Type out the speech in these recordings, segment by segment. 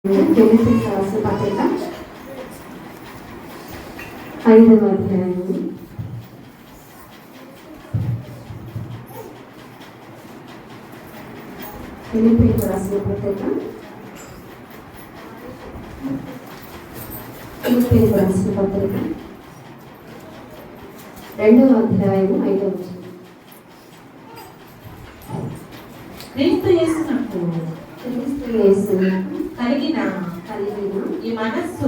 ఫిలిప్పీలకు రాసిన పత్రిక 5వ అధ్యాయము 2వ అధ్యాయము 5వ వచనం. క్రీస్తు యేసునకు కలిగిన ఈ మనస్సు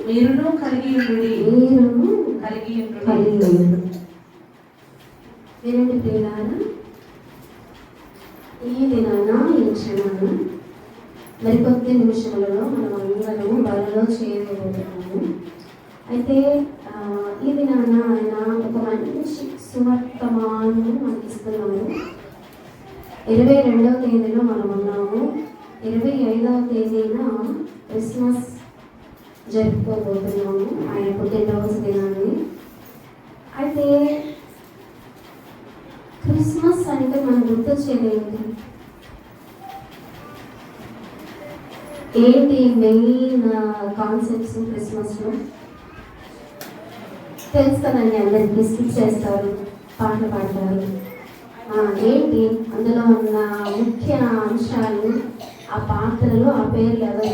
మీరును కలిగి ఉండుడి. వినండి ప్రియులారా, ఈ దినాన ఈ క్షణాన మరికొద్ది నిమిషములలో మనం అందరము బలలో చేయబోతున్నాము. అయితే ఈ దినాన ఆయన ఒక మంచి సువర్తమానము మనకి ఇస్తున్నాము. 22వ తేదీలో మనం ఉన్నాము. 25వ తేదీన క్రిస్మస్ జరుపుకోబోతున్నాము, ఆయన పుట్టినరోజు దినాన్ని. అయితే క్రిస్మస్ అంటే మనం గుర్తొచ్చేది ఏంటి మెయిన్ కాన్సెప్ట్స్ క్రిస్మస్లో తెలుసు కదండి అందరికీ. స్కిప్ చేస్తారు, పాటలు పాడతారు. ఏంటి అందులో ఉన్న ముఖ్య అంశాలు, ఆ పాత్రలు, ఆ పేర్లు ఎవరు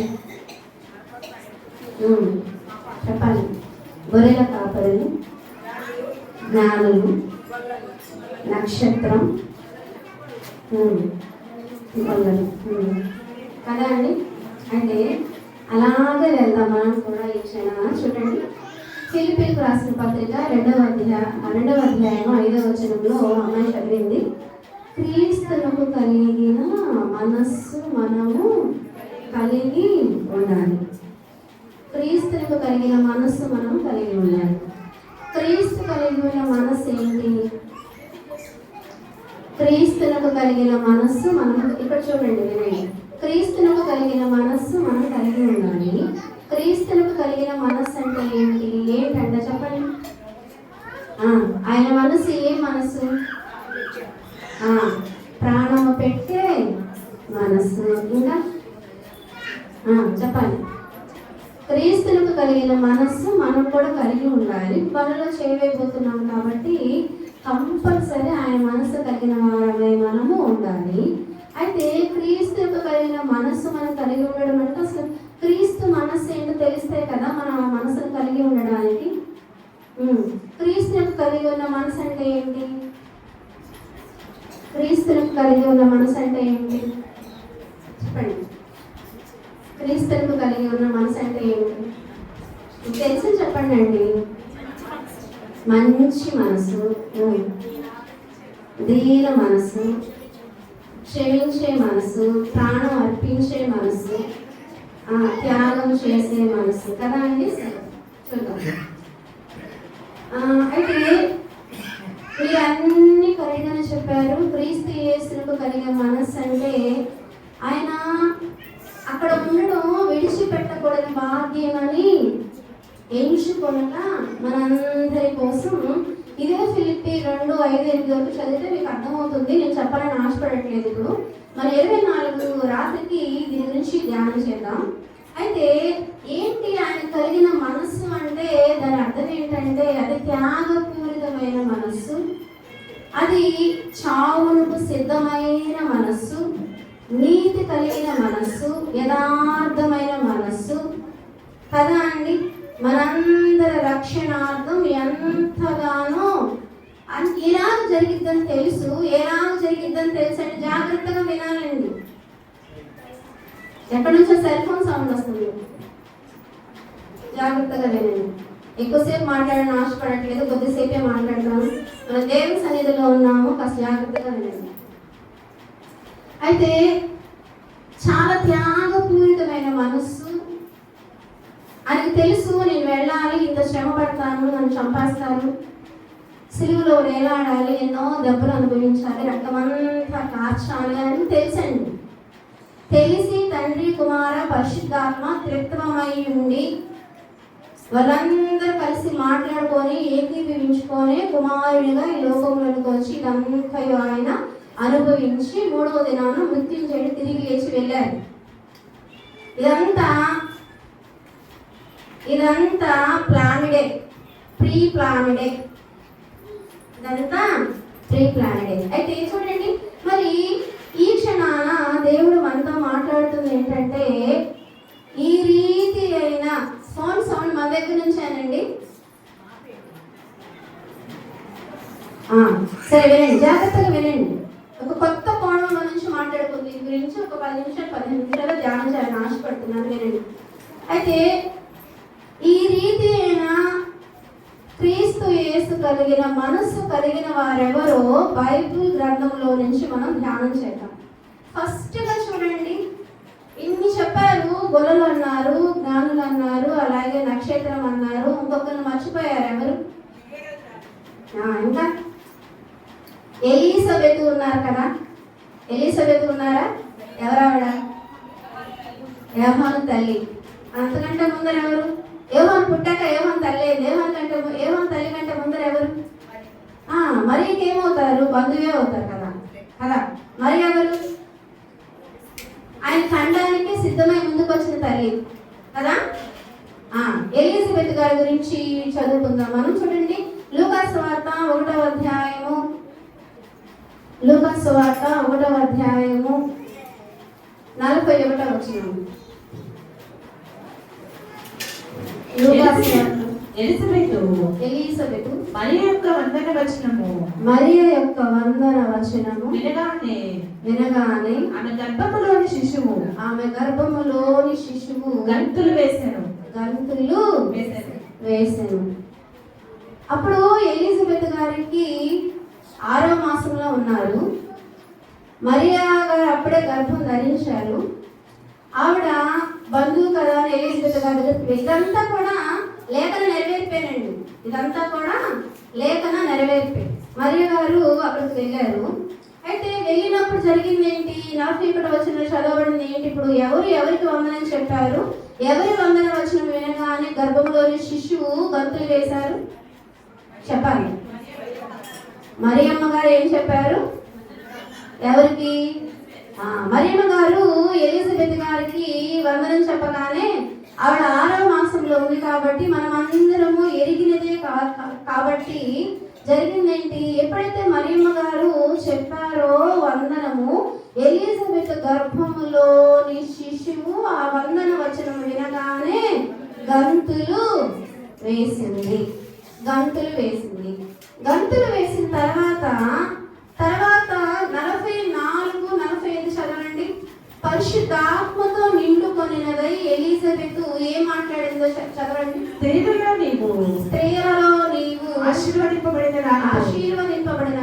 చెప్పాలి? గొర్రెల కాపరులు, జ్ఞానులు, నక్షత్రం, కొల్లలు కదా అండి. అంటే అలాగే వెళ్దాం మనం కూడా ఈ క్షణాన. చూడండి, ఫిలిప్పీలకు రాసిన పత్రిక 2వ అధ్యాయం 5వ వచనంలో అమ్మాయి చదివింది, క్రీస్తునకు కలిగిన మనస్సు మనము కలిగి ఉండాలి. క్రీస్తునకు కలిగిన మనస్సు మనం కలిగి ఉండాలి. క్రీస్తు కలిగి ఉన్న మనస్సు ఏంటి? క్రీస్తునకు కలిగిన మనస్సు మనం, ఇక్కడ చూడండి వినండి, క్రీస్తునకు కలిగిన మనస్సు మనం కలిగి ఉండాలి. క్రీస్తునకు కలిగిన మనస్సు అంటే ఏంటంటే చెప్పండి. ఆయన మనస్సు ఏ మనస్సు? ప్రాణము పెట్టే మనస్సు. ఇంకా చెప్పండి. క్రీస్తునకు కలిగిన మనస్సు మనం కూడా కలిగి ఉండాలి. పనులు చేయలేకపోతున్నాం కాబట్టి కంపల్సరీ ఆయన మనస్సు కలిగిన వారమై మనము ఉండాలి. అయితే క్రీస్తుకు కలిగిన మనస్సు మనం కలిగి ఉండడం అంటే అసలు క్రీస్తు మనస్సు ఏంటో తెలిస్తే కదా మనం ఆ మనసును కలిగి ఉండడానికి. క్రీస్తుకు కలిగి ఉన్న మనసు అంటే ఏంటి? క్రీస్తుకు కలిగి ఉన్న మనసు అంటే ఏంటి చెప్పండి. క్రీస్తుకు కలిగి ఉన్న మనసు అంటే ఏంటి తెలిసి చెప్పండి అండి. మంచి మనసు, దీన మనసు, క్షమించే మనసు, ప్రాణం అర్పించే మనసు, త్యాగం చేసే మనసు కదా అండి. చూద్దాం. అయితే మీరు అన్ని కరెక్ట్గానే చెప్పారు. క్రీస్తు యేసునకు కలిగిన మనస్సు అంటే ఆయన అక్కడ ఉండడం విడిచిపెట్టకూడని భాగ్యమని ఎంచుకొనక మనందరి కోసం ఇదే ఫిలిప్పీ 2:5-8 వరకు చదివితే మీకు అర్థమవుతుంది. నేను చెప్పాలని ఆశపడట్లేదు. ఇప్పుడు మన 24 రాత్రికి దీని గురించి ధ్యానం చేద్దాం. అయితే ఏంటి ఆయన కలిగిన మనస్సు అంటే దాని అర్థం ఏంటంటే అది త్యాగపూరితమైన మనస్సు, అది చావునకు సిద్ధమైన మనస్సు, నీతి కలిగిన మనస్సు, యథార్థమైన మనస్సు కదా అండి. మనందరి రక్షణార్థం ఎంతగానో ఎలాగ జరిగిద్దని తెలుసు. ఎలాగ జరిగిద్దని తెలుసు అంటే జాగ్రత్తగా వినాలండి. ఎక్కడి నుంచో సెల్ ఫోన్ సౌండ్ వస్తుంది, జాగ్రత్తగా వినండి. ఎక్కువసేపు మాట్లాడని ఆశపడట్లేదు, కొద్దిసేపే మాట్లాడతాను. మన దేవుని సన్నిధిలో ఉన్నాము, కాస్త జాగ్రత్తగా వినండి. అయితే చాలా త్యాగపూరితమైన మనస్సు. ఆయనకు తెలుసు నేను వెళ్ళాలి, ఇంత శ్రమ పడతాను, నన్ను చంపేస్తారు, సిలువలో వేలాడాలి, ఎన్నో దెబ్బలు అనుభవించాలి, రక్తమంతా కార్చాలి అని తెలుసండి. తెలిసి తండ్రి, కుమార, పరిశుద్ధాత్మ త్రిత్వమై ఉండి వాళ్ళందరూ కలిసి మాట్లాడుకొని ఏకీభవించుకొని కుమారుడిగా ఈ లోకంలోకి వచ్చి ఇదంతా ఆయన అనుభవించి 3వ దినాన మృత్యుంజయుడు తిరిగి లేచి వెళ్ళారు. ఇదంతా ప్లానడే, ప్రీ ప్లానడే, ఇదంతా ప్రీ ప్లానడే. అయితే చూడండి, మరి ఈ క్షణాన దేవుడు మనతో మాట్లాడుతుంది ఏంటంటే, ఈ రీతి అయిన సౌండ్ మన దగ్గర నుంచేనండి. సరే వినండి, జాగ్రత్తగా వినండి. ఒక కొత్త కోణంలో నుంచి మాట్లాడుకుంది దీని గురించి ఒక 10 నిమిషాలు 15 నిమిషాలు ధ్యానం చేయాలని ఆశపడుతున్నాను. వినండి. అయితే ఈ రీతి అయిన క్రీస్తు యేసు కలిగిన మనస్సు కలిగిన వారెవరో బైబిల్ గ్రంథంలో నుంచి మనం ధ్యానం చేద్దాం. ఫస్ట్గా చూడండి, ఇన్ని చెప్పారు. గొల్లలు అన్నారు, జ్ఞానులు అన్నారు, అలాగే నక్షత్రం అన్నారు. ఇంకొకరిని మర్చిపోయారు. ఎవరు? ఇంకా ఎలీసబెత్ ఉన్నారు కదా. ఎలీసబెత్ ఉన్నారా? ఎవరావిడ? యోహాను తల్లి. అంతకంటే ముందర ఎవరు? యోహాను పుట్టాక యోహాను తల్లి. యోహాను తల్లి కంటే ముందర ఎవరు? మరియకి ఏమవుతారు? బంధువే అవుతారు కదా. మరి ఎవరు? ఆయన ఖండానికి సిద్ధమై ముందుకు వచ్చిన తల్లి కదా. ఎలిజబెత్ గారి గురించి చదువుకుందాం మనం. చూడండి, లూకాసు వార్త 1వ అధ్యాయము, లూకాసు వార్త 1వ అధ్యాయము 41వ వచనం. ఎలిజబెతు మరియ యొక్క వందన వచనము వినగానే ఆమె గర్భములోని శిశువు గంతులు వేసెను. అప్పుడు ఎలిజబెత్ గారికి 6వ మాసంలో ఉన్నారు. మరియా గారు అప్పుడే గర్భం ధరించారు. ఆవిడ బంధువు కదా అని ఎలిజబెత్ గారి దగ్గరికి, ఇదంతా కూడా లేఖన నెరవేర్పేనండి. మరియా గారు అక్కడికి వెళ్ళారు. అయితే వెళ్ళినప్పుడు జరిగింది ఏంటి? నాకు ఇక్కడ వచ్చిన చదవబడింది ఏంటి? ఇప్పుడు ఎవరికి వందనని చెప్పారు? ఎవరి వందన వచ్చిన వినగానే గర్భంలోని శిశువు గంతులు వేశారు? చెప్పాలి. మరియమ్మ గారు ఏం చెప్పారు? ఎవరికి? మరియమ్మ గారు ఎలిజబెత్ గారికి వందనం చెప్పగానే ఆవిడ 6వ మాసంలో ఉంది కాబట్టి మనం అందరము ఎరిగినదే కాబట్టి జరిగిందేంటి? ఎప్పుడైతే మరియమ్మ గారు చెప్పారో వందనము, ఎలిజబెత్ గర్భములోని శిశువు ఆ వందన వచనం వినగానే గంతులు వేసింది. గంతులు వేసిన తర్వాత 44-45 చదవండి. పరిశుద్ధాత్మతో నిండుకొనినదై ఎలిజబెత్ ఏం మాట్లాడిందో చదవండి. స్త్రీలలో నీవు ఆశీర్వదింపబడిన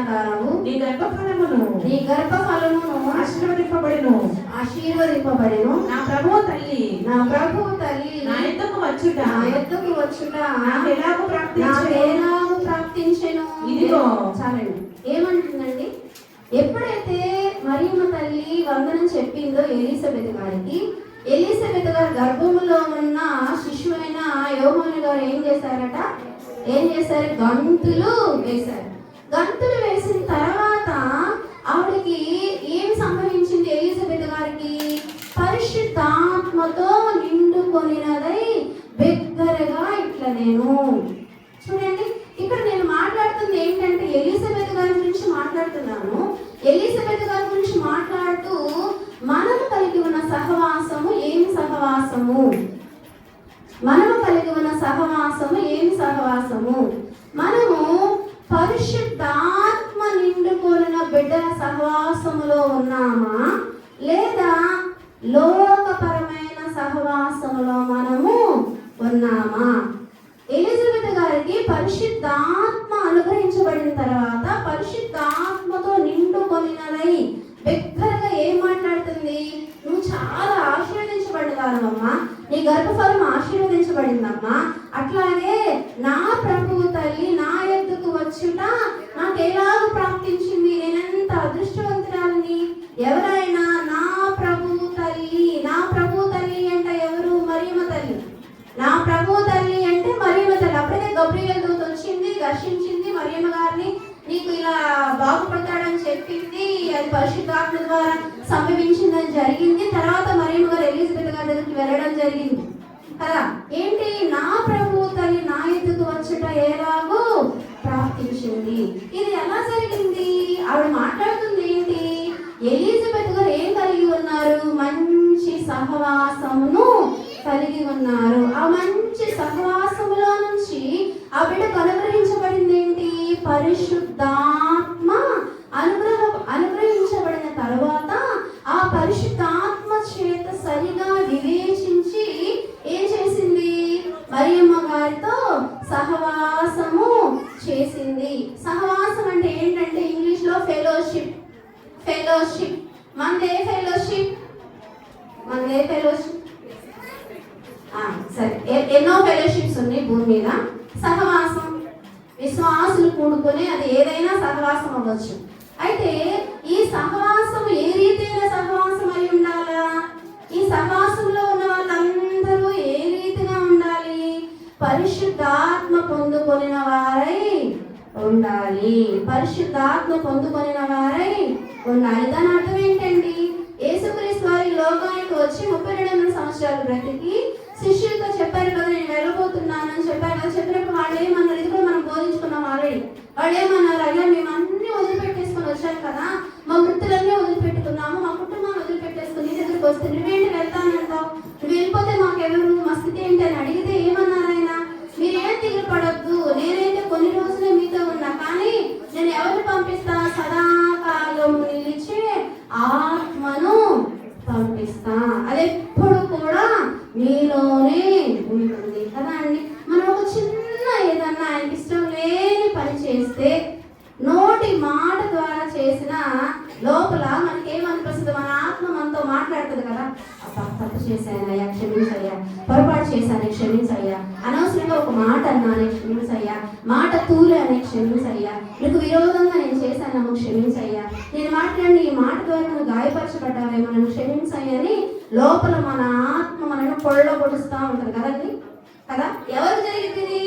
దానవు, నీ గర్భఫలమును ఆశీర్వదింపబడెను. నా ప్రభువు తల్లి నా యొద్దకు వచ్చుట నాకు ఎలాగూ ప్రాప్తించెను. ఇదిగో చాలండి. ఏమంటుందండి? ఎప్పుడైతే మరియమ్మ తల్లి వందనం చెప్పిందో ఎలిజబెత్ గారికి, ఎలిజబెత్ గారు గర్భములో ఉన్న శిశువైన యోహాను గారు ఏం చేశారు? గంతులు వేసిన తర్వాత ఆవిడకి ఏం సంభవించింది? ఎలిజబెత్ గారికి పరిశుద్ధాత్మతో నిండుకొనినదై బిగ్గరగా ఇట్లా నేను. చూడండి, ఇక్కడ నేను మాట్లాడుతుంది ఏంటంటే ఎలిజబెత్ గారి గురించి మాట్లాడుతున్నాను. ఎలిజబెత్ గారి గురించి మాట్లాడుతూ మనము కలిగి ఉన్న సహవాసము ఏమి సహవాసము? మనము పరిశుద్ధాత్మ నిండుకొనిన బిడ్డల సహవాసములో ఉన్నామా, లేదా లోకపరమైన సహవాసములో మనము ఉన్నామా? ఎలిజబెత్ గారికి పరిశుద్ధాత్మ అనుగ్రహించబడిన తర్వాత పరిశుద్ధాత్మతో నిండుకొనినదై బిగ్గరగా ఏం మాట్లాడుతుంది? నువ్వు చాలా ఆశీర్వదించబడ్డావమ్మా, నీ గర్భఫలం ఆశీర్వదించబడిందమ్మా. అట్లాగే నా ప్రభువు తల్లి నా యొద్దకు వచ్చుట నాకు ఎలాగ ప్రాప్తించింది? నేనెంత అదృష్టవంతురాలిని. ఎవరైనా నా ప్రభువు తల్లి అంటే ఎవరు? మరియమ్మ తల్లి. నా ప్రభువు తల్లి అంటే మరియమ్మ తల్లి. అప్పుడే గబ్రియల్ దూత వచ్చింది, దర్శించింది మరియమ్మ గారిని. నీకు ఇలా బాగుపడతాడని చెప్పింది. అది పరిశుద్ధాత్మ ద్వారా సంభవించిందని జరిగింది. తర్వాత మరియమ్మ గారు ఎలిజబెత్ గారి దగ్గరికి వెళ్ళడం జరిగింది కదా. ఏంటి, నా ప్రభువు తల్లి నా ఎద్దుకు వచ్చుట ఎలాగో ప్రార్థించింది. ఇది ఎలా జరిగింది? ఆవిడ మాట్లాడుతుంది ఏంటి, ఎలిజబెత్ గారు ఏం కలిగి ఉన్నారు, మంచి సహవాసమును కలిగి ఉన్నారు. ఆ మంచి సహవాసములో నుంచి ఆ బిడ్డకు అనుగ్రహించబడింది ఏంటి, పరిశుద్ధాత్మ అనుగ్రహించబడిన తర్వాత ఆ పరిశుద్ధాత్మ చేత సరిగా వివేచించి ఏం చేసింది, మరియమ్మ గారితో సహవాసము చేసింది. సహవాసం అంటే ఏంటంటే ఇంగ్లీష్ లో ఫెలోషిప్. ఫెలోషిప్ మనదే ఫెలోషిప్ సరే, ఎన్నో ఫెలోషిప్స్ ఉన్నాయి భూమి మీద. సహవాసం విశ్వాసులు కూడుకుని అది ఏదైనా సహవాసం అవ్వచ్చు. అయితే ఈ సహవాసం ఏ రీతిగా సహవాసం అయి ఉండాలా? ఈ సహవాసంలో ఉన్న వాళ్ళందరూ ఏ రీతిగా ఉండాలి, పరిశుద్ధాత్మ పొందుకొనిన వారై ఉండాలి. పరిశుద్ధాత్మ పొందుకొనిన వారై ఉండాలి. దాని అర్థం ఏంటండి, యేసుక్రీస్తు వారి లోకానికి వచ్చి 32 సంవత్సరాలు బ్రతికి శిష్యులతో చెప్పారు కదా, నేను వెళ్ళబోతున్నానని చెప్పారు కదా. చెప్పినప్పుడు వాళ్ళు ఏమన్నారు, ఇది కూడా మనం బోధించుకున్నాం ఆల్రెడీ. వాళ్ళు ఏమన్నారు, అయ్యా మేము అన్ని వదిలిపెట్టేసుకొని వచ్చాము కదా, మా వృత్తులన్నీ వదిలిపెట్టుకున్నాము, మా కుటుంబాన్ని వదిలిపెట్టేసుకుని నీ దగ్గరికి వస్తే నువ్వేంటి వెళ్తానంటావు, నువ్వు వెళ్ళిపోతే మాకెవరు, మా స్థితి ఏంటి అని అడిగితే ఏమన్నారు ఆయన, మీరేం దిగులు పడద్దు, నేనైతే కొన్ని రోజులే మీతో ఉన్నా, కానీ నేను ఎవరిని పంపిస్తా, సదాకాలం నిలిచే ఆత్మను పంపిస్తా, అది ఎప్పుడు కూడా మీలోనే ఉంటుంది కదా అండి. మనం ఒక చిన్న ఏదన్నా ఆయనకి ఇష్టం లేని పని చేస్తే నోటి మాట ద్వారా చేసిన లోపల మనకేమనిపిస్తుంది, మన ఆత్మ మనతో మాట్లాడుతుంది కదా, అబ్బా తప్పు చేశానయ్యా క్షమించయ్యా, పొరపాటు చేశాను క్షమించయ్యా, అనవసరంగా ఒక మాట అన్నానే క్షమించయ్యా, మాట తూలానే క్షమించయ్యా, నీకు విరోధంగా నేను చేశాను క్షమించయ్యా, నేను మాట్లాడిన ఈ మాట ద్వారా నువ్వు గాయపరచబడ్డావేమో నన్ను క్షమించయ్యని లోపల మన ఆత్మ మనను పొడబొడుస్తూ ఉంటుంది కదండి కదా. ఎవరు జరిగింది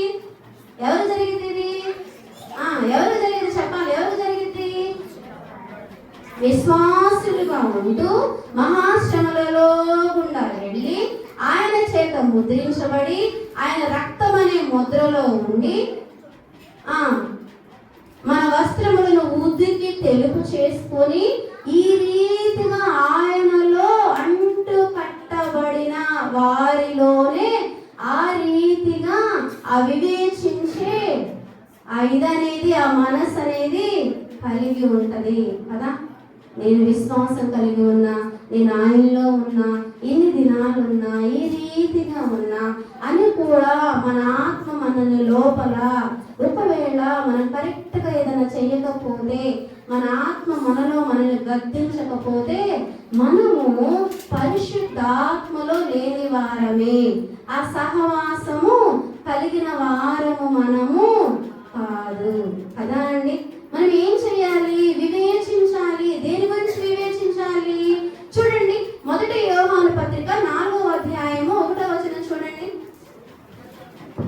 ఎవరు జరిగింది చెప్పాలి, ఎవరు జరిగింది? విశ్వాసులుగా ఉంటూ మహాశ్రమలలో గుండా వెళ్ళి ఆయన చేత ముద్రించబడి ఆయన రక్తం అనే ముద్రలో ఉండి మన వస్త్రములను ఉద్దికి తెలుపు చేసుకొని ఈ రీతిగా ఆయనలో అంటు కట్టబడిన వారిలోనే ఆ రీతిగా అవివేచించే ఇదనేది ఆ మనసు అనేది కలిగి ఉంటది కదా. నేను విశ్వాసం కలిగి ఉన్నా, నేను ఆయనలో ఉన్నా, ఇన్ని దినాలు ఉన్నా, ఈ రీతిగా ఉన్నా అని కూడా మన ఆత్మ మనల్ని లోపల ఒకవేళ మనం కరెక్ట్గా ఏదైనా చేయకపోతే, మన ఆత్మ మనలో మనల్ని గద్దించకపోతే మనము పరిశుద్ధాత్మలో లేని వారమే, ఆ సహవాసము కలిగిన వారము మనము కాదు కదా అండి. మనం ఏం చేయాలి, వివేచించాలి. దేని గురించి వివేచించాలి? చూడండి, 1 యోహాను పత్రిక 4వ అధ్యాయము 1వ వచనం చూడండి.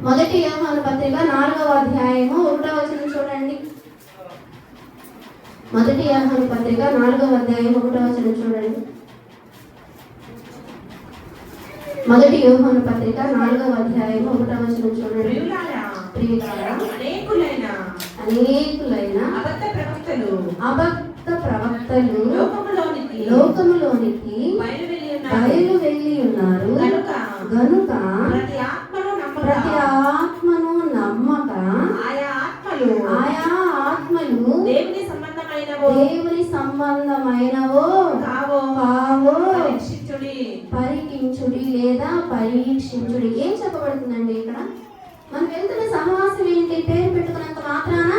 1 యోహాను పత్రిక 4వ అధ్యాయము 1వ వచనం చూడండి. 1 యోహాను పత్రిక 4వ అధ్యాయం 1వ వచనం చూడండి. 1 యోహాను పత్రిక 4వ అధ్యాయం 1వ వచనం చూడండి. ప్రియులారా, అనేకులైన అబద్ధ ప్రవక్తలు లోకములోనికి బయలు వెళ్ళి ఉన్నారు గనుక ప్రతి ఆత్మను నమ్మక ఆయా ఆత్మలు దేవుని సంబంధమైనవో కావో పరీక్షించుడి లేదా పరీక్షించుడి. ఏం చెప్పబడుతుందండి ఇక్కడ? మనం వెళ్తున్న సహవాసం ఏంటి? పేరు పెట్టుకున్నంత మాత్రాన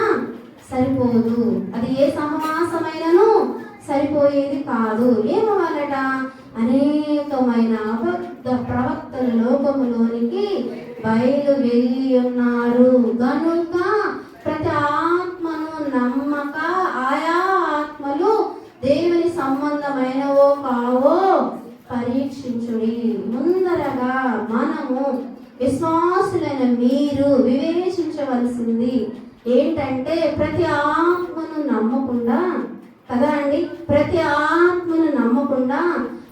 సరిపోదు, అది ఏ సహవాసమైనను సరిపోయేది కాదు. ఏమవ్వాలట? అనేకమైన అబద్ధ ప్రవక్తల లోకములోనికి బయలు వెళ్ళి ఉన్నారు గనుక ప్రతి ఆత్మను నమ్మక ఆయా ఆత్మలు దేవుని సంబంధమైనవో కావో పరీక్షించుడి. ముందరగా మనము విశ్వాసులైన మీరు వివేచించవలసింది ఏంటంటే, ప్రతి ఆత్మను నమ్మకుండా కదా అండి. ప్రతి ఆత్మను నమ్మకుండా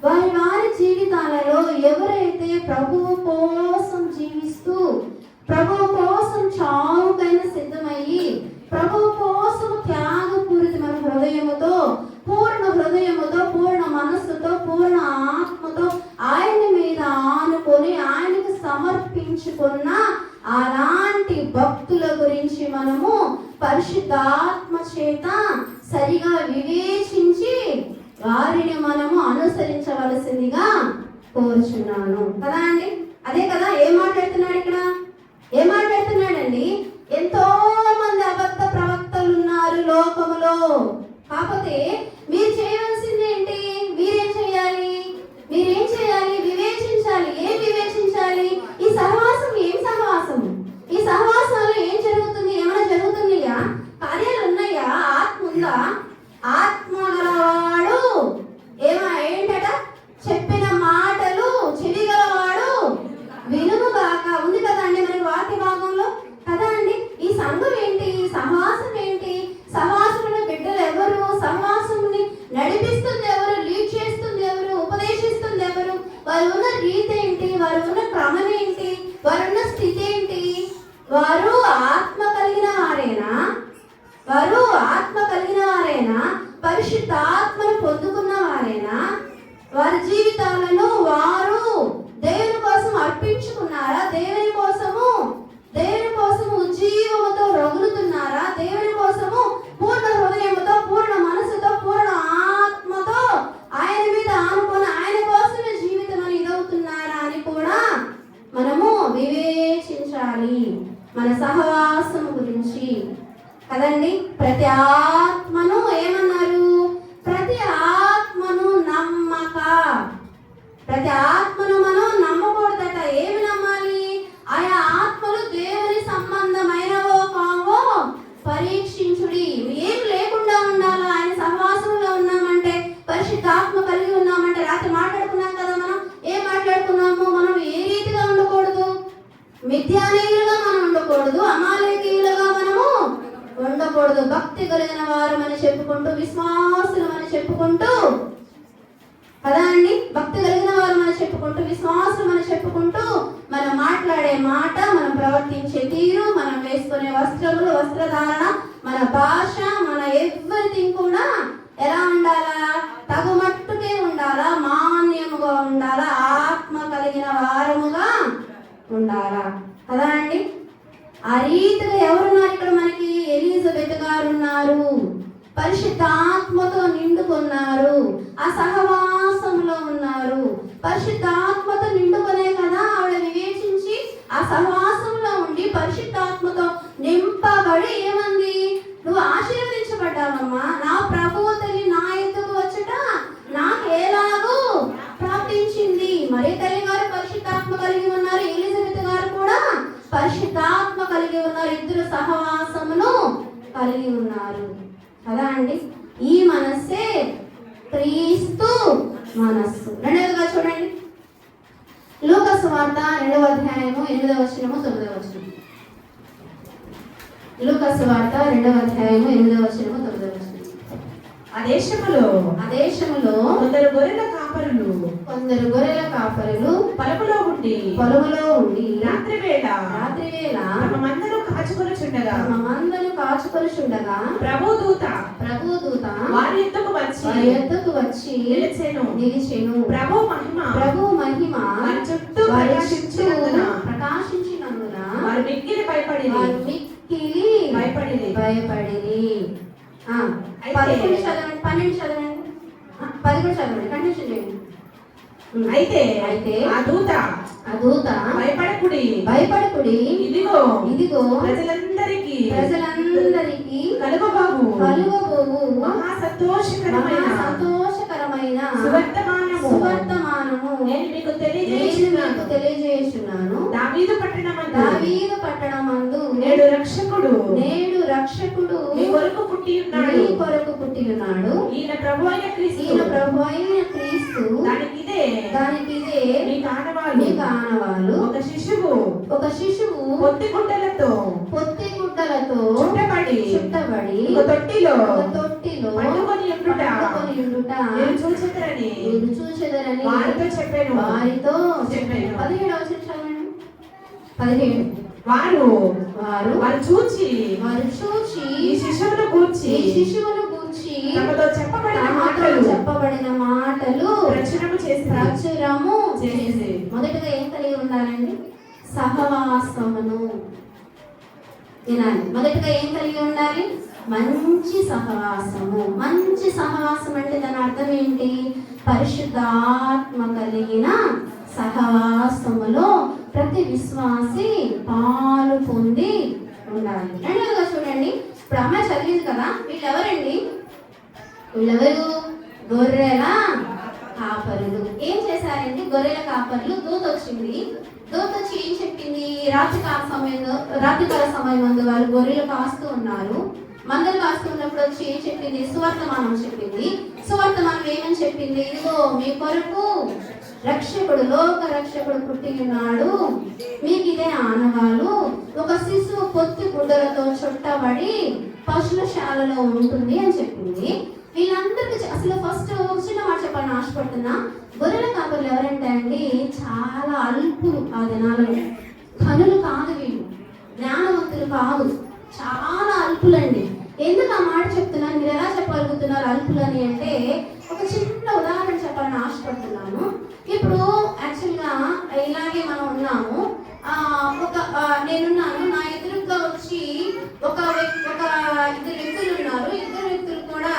వారి వారి జీవితాలలో ఎవరైతే ప్రభువు కోసం జీవిస్తూ ప్రభువు కోసం చావుకైనా సిద్ధమయ్యి ప్రభువు కోసం త్యాగపూరితమైన హృదయముతో, పూర్ణ హృదయముతో, పూర్ణ మనస్సుతో, పూర్ణ ఆత్మతో ఆయన మీద ఆనుకొని ఆయనకు సమర్పించుకున్న అలాంటి భక్తుల గురించి మనము పరిశుద్ధాత్మ చేత సరిగా వివేచించి వారిని మనము అనుసరించవలసిందిగా కోరుచున్నాను. కదా అండి, అదే కదా. ఏం మాట్లాడుతున్నాడు ఇక్కడ? ఏం మాట్లాడుతున్నాడండి? ఎంతో మంది అబద్ధ ప్రవక్తలు ఉన్నారు లోకములో. కాకపోతే మీరు చేయవలసింది ఏంటి? మీరేం చేయాలి? వివేచించాలి. ఏం వివేచించాలి? ఈ సహవాసం ఏం సహవాసము? ఈ సహవాసాలు ఏం జరుగుతుంది? ఏమైనా జరుగుతున్నాయా? కార్యాలు ఉన్నాయా? ఆత్మ ఉందా? ఆత్మ గలవాడు ఏంటట? చెప్పిన మాటలు చెవి గలవాడు వినుగాక ఉంది కదా అండి మనకి వాక్య భాగంలో. కదా అండి, ఈ సంఘం ఏంటి? సహవాసం ఏంటి? సహవాసంలో బిడ్డలు ఎవరు? సహవాసంని నడిపిస్తుంది ఎవరు? లీడ్ చేస్తుంది ఎవరు? ఉపదేశిస్తుంది ఎవరు? వారు ఉన్న రీతి ఏంటి? వారు ఉన్న క్రమం ఏంటి? వారున్న స్థితి ఏంటి? వారు ఆత్మ కలిగిన వారేనా? పరిశుద్ధాత్మను పొందుకున్న వారేనా? వారి జీవితాలను వారు దేవుని కోసం అర్పించుకున్నారా? దేవుని కోసము ఉజ్జీవముతో రగులుతున్నారా? దేవుని కోసము పూర్ణ హృదయముతో, పూర్ణ మనసుతో, పూర్ణ ఆత్మతో ఆయన మీద ఆనుకొని ఆయన కోసమే జీవితం అని ఇదవుతున్నారా అని కూడా మనము వివేచించాలి మన సహవాసం గురించి. కదండి, ప్రతి ఆత్మను ఏమన్నారు? ప్రతి ఆత్మను నమ్మక. ప్రతి ఆత్మను మనం నమ్మకూడదట. ఏమి నమ్మాలి? ఆయా ఆత్మలు దేవుని సంబంధమైనవో కావో పరీక్షించుడి. ఏం లేకుండా ఉండాలా? ఆయన సహవాసంలో ఉన్నామంటే, పరిశుద్ధాత్మ కలిగి ఉన్నామంటే, రాత్రి మాట్లాడుకున్నాం కదా మనం. ఏం మాట్లాడుకున్నాము? మనం ఏ రీతిగా ఉండకూడదు? మిథ్యానీయులుగా మనం ఉండకూడదు, అమాలేకీయులుగా మనము ఉండకూడదు. భక్తి కలిగిన వారమని చెప్పుకుంటూ, విశ్వాసులమని చెప్పుకుంటూ, కదా అండి, భక్తి కలిగిన వారమని చెప్పుకుంటూ, విశ్వాసులమని చెప్పుకుంటూ మనం మాట్లాడే మాట, మనం ప్రవర్తించే తీరు, మనం వేసుకునే వస్త్రములు, వస్త్రధారణ, మన భాష, మన ఎవ్రీథింగ్ కూడా ఎలా ఉండాలా? తగుమట్టుకే ఉండాలా, మాన్యముగా ఉండాలా, ఆత్మ కలిగిన వారముగా ఉండాలా. కదా అండి, ఆ రీతిగా ఎవరున్నారు ఇక్కడ మనకి? ఎలిజబెత్ గారు ఉన్నారు. పరిశుద్ధాత్మతో నిండుకున్నారు, ఆ సహవాసంలో ఉన్నారు. పరిశుద్ధాత్మతో నిండుకునే కదా ఆవిడ వివేచించి ఆ సహవాసంలో ఉండి పరిశుద్ధాత్మతో నింపబడి ఏమంది? నువ్వు ఆశీర్వదించబడ్డావమ్మా, నా ప్రభువు తల్లి నా ఎద్దుకు వచ్చుట నాకు ఎలాగూ ప్రాప్తించింది. మరి తల్లి గారు పరిశుద్ధాత్మ కలిగి ఉన్నారు, ఎలిజబెత్ గారు కూడా పరిశుద్ధాత్మ కలిగి ఉన్నారు. ఇద్దరు సహవాసమును కలిగి ఉన్నారు. కదా అండి, ఈ మనస్సే క్రీస్తు మనస్సు. రెండవదిగా చూడండి, లూకా సువార్త 2వ అధ్యాయము 8వ వచనము 9వ వచనం. లూకా సువార్త 2వ అధ్యాయము 8వ వచనము 9వ వచనం. ఆ దేశములో కొందరు గొర్రెల కాపరులు పొలములో ఉండి రాత్రి వేళ తమ మందను కాచుకొనుచుండగా ప్రభుదూత వారి యొద్దకు వచ్చి నిలిచెను. ప్రభు మహిమ వారి చుట్టూ ప్రకాశించినందున వారు మిక్కిలి భయపడిరి. 11 చదవండి, 12 చదవండి, 10 కూడా చదవండి, కంటిన్యూ చేయండి. అయితే ఆ దూత భయపడకుడి, ఇదిగో ప్రజలందరికీ కలుగబోవు మహా సంతోషకరమైన సువర్తమానము నేను మీకు తెలియజేయుచున్నాను. దావీదు పట్టణమందు నేడు రక్షకుడు మీ కొరకు పుట్టి ఉన్నాడు. ఈయన ప్రభువైన క్రీస్తు. దానికిదే మీకు ఆనవాలు. ఒక శిశువు పొత్తి గుడ్డలతో చుట్టబడి చేర్చబడి ఒక తొట్టిలో పండుకొని ఉండుట మీరు చూచెదరని వారితో చెప్పాను. 17వ వచనం చదవండి. 17 వారు చూచి ఈ శిశువును గూర్చి తమతో చెప్పబడిన మాటలు ప్రచురము చేసి మొదటగా ఏం కలిగి ఉండాలండి? సహవాసమును వినాలి. మొదటగా ఏం కలిగి ఉండాలి? మంచి సహవాసము. మంచి సహవాసం అంటే దాని అర్థం ఏంటి? పరిశుద్ధాత్మ కలిగిన సహవాసములో ప్రతి విశ్వాసి పాలు పొంది ఉండాలి. రెండవగా చూడండి, ఇప్పుడు అమ్మాయి చదివింది కదా, వీళ్ళెవరండి? వీళ్ళెవరు? గొర్రెల కాపరులు. ఏం చేశారండి గొర్రెల కాపరులు? దూత వచ్చింది. దూత వచ్చి ఏం చెప్పింది? రాత్రికాల సమయం ముందు వారు గొర్రెలు కాస్తూ ఉన్నారు. మందలు కాస్తూ ఉన్నప్పుడు వచ్చి ఏం చెప్పింది? సువర్తమానం చెప్పింది. సువర్తమానం ఏమని చెప్పింది? ఇదిగో మీ కొరకు రక్షకుడు, లోక రక్షకుడు పుట్టి ఉన్నాడు, మీకు ఇదే ఆనవాలు, ఒక శిశువు పొత్తి గుడ్డలతో చుట్టబడి పశుశాలలో ఉంటుంది అని చెప్పింది. వీళ్ళందరికీ అసలు ఫస్ట్ చిన్న మాట చెప్పాలని ఆశపడుతున్నా. గొర్రెల కాపరులు ఎవరంటే అండి, చాలా అల్పులు. ఆ దినాలలో కనులు కాదు, వీళ్ళు జ్ఞానవంతులు కాదు, చాలా అల్పులండి. ఎందుకు ఆ మాట చెప్తున్నాను? మీరు ఎలా చెప్పగలుగుతున్నారు అల్పులని అంటే, ఒక చిన్న ఉదాహరణ చెప్పాలని ఆశపడుతున్నాను. ఇప్పుడు యాక్చువల్గా ఇలాగే మనం ఉన్నాము. నేనున్నాను, నా ఎదురుగా వచ్చి ఒక ఇద్దరు వ్యక్తులు ఉన్నారు. ఇద్దరు వ్యక్తులు కూడా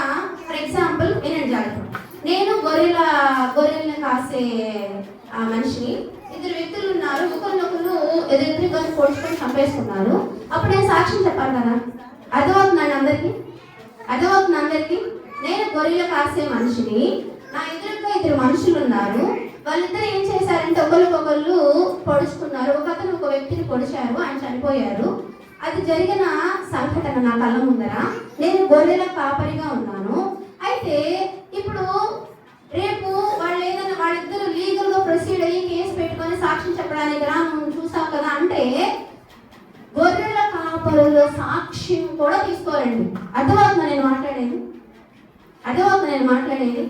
ఫర్ ఎగ్జాంపుల్ వినండి జాగ్రత్త. నేను గొర్రెలను కాసే మనిషిని. ఇద్దరు వ్యక్తులు ఉన్నారు, ఒకరినొకరు ఎదురుగా పొడుచుకొని చంపేసుకున్నారు. అప్పుడు నేను సాక్ష్యం చెప్పాలి కదా. అర్థమవుతుందండి అందరికి? నేను గొర్రెలు కాసే మనిషిని, నా ఎదురుగా ఇద్దరు మనుషులు ఉన్నారు. వాళ్ళిద్దరు ఏం చేశారంటే ఒకరికొకళ్ళు పొడుచుకున్నారు. ఒకతను ఒక వ్యక్తిని పొడిచారు, ఆయన చనిపోయారు. అది జరిగిన సంఘటన నా కళ్ళ ముందర. నేను గొర్రెల కాపరిగా ఉన్నాను. అయితే ఇప్పుడు రేపు వాళ్ళిద్దరు లీగల్ గా ప్రొసీడ్ అయ్యి కేసు పెట్టుకొని సాక్ష్యం చెప్పడానికి మనం చూసాం కదా. అంటే గొర్రెల కాపరుల సాక్ష్యం కూడా తీసుకోరండి. అర్థమవుతుందా నేను మాట్లాడేది?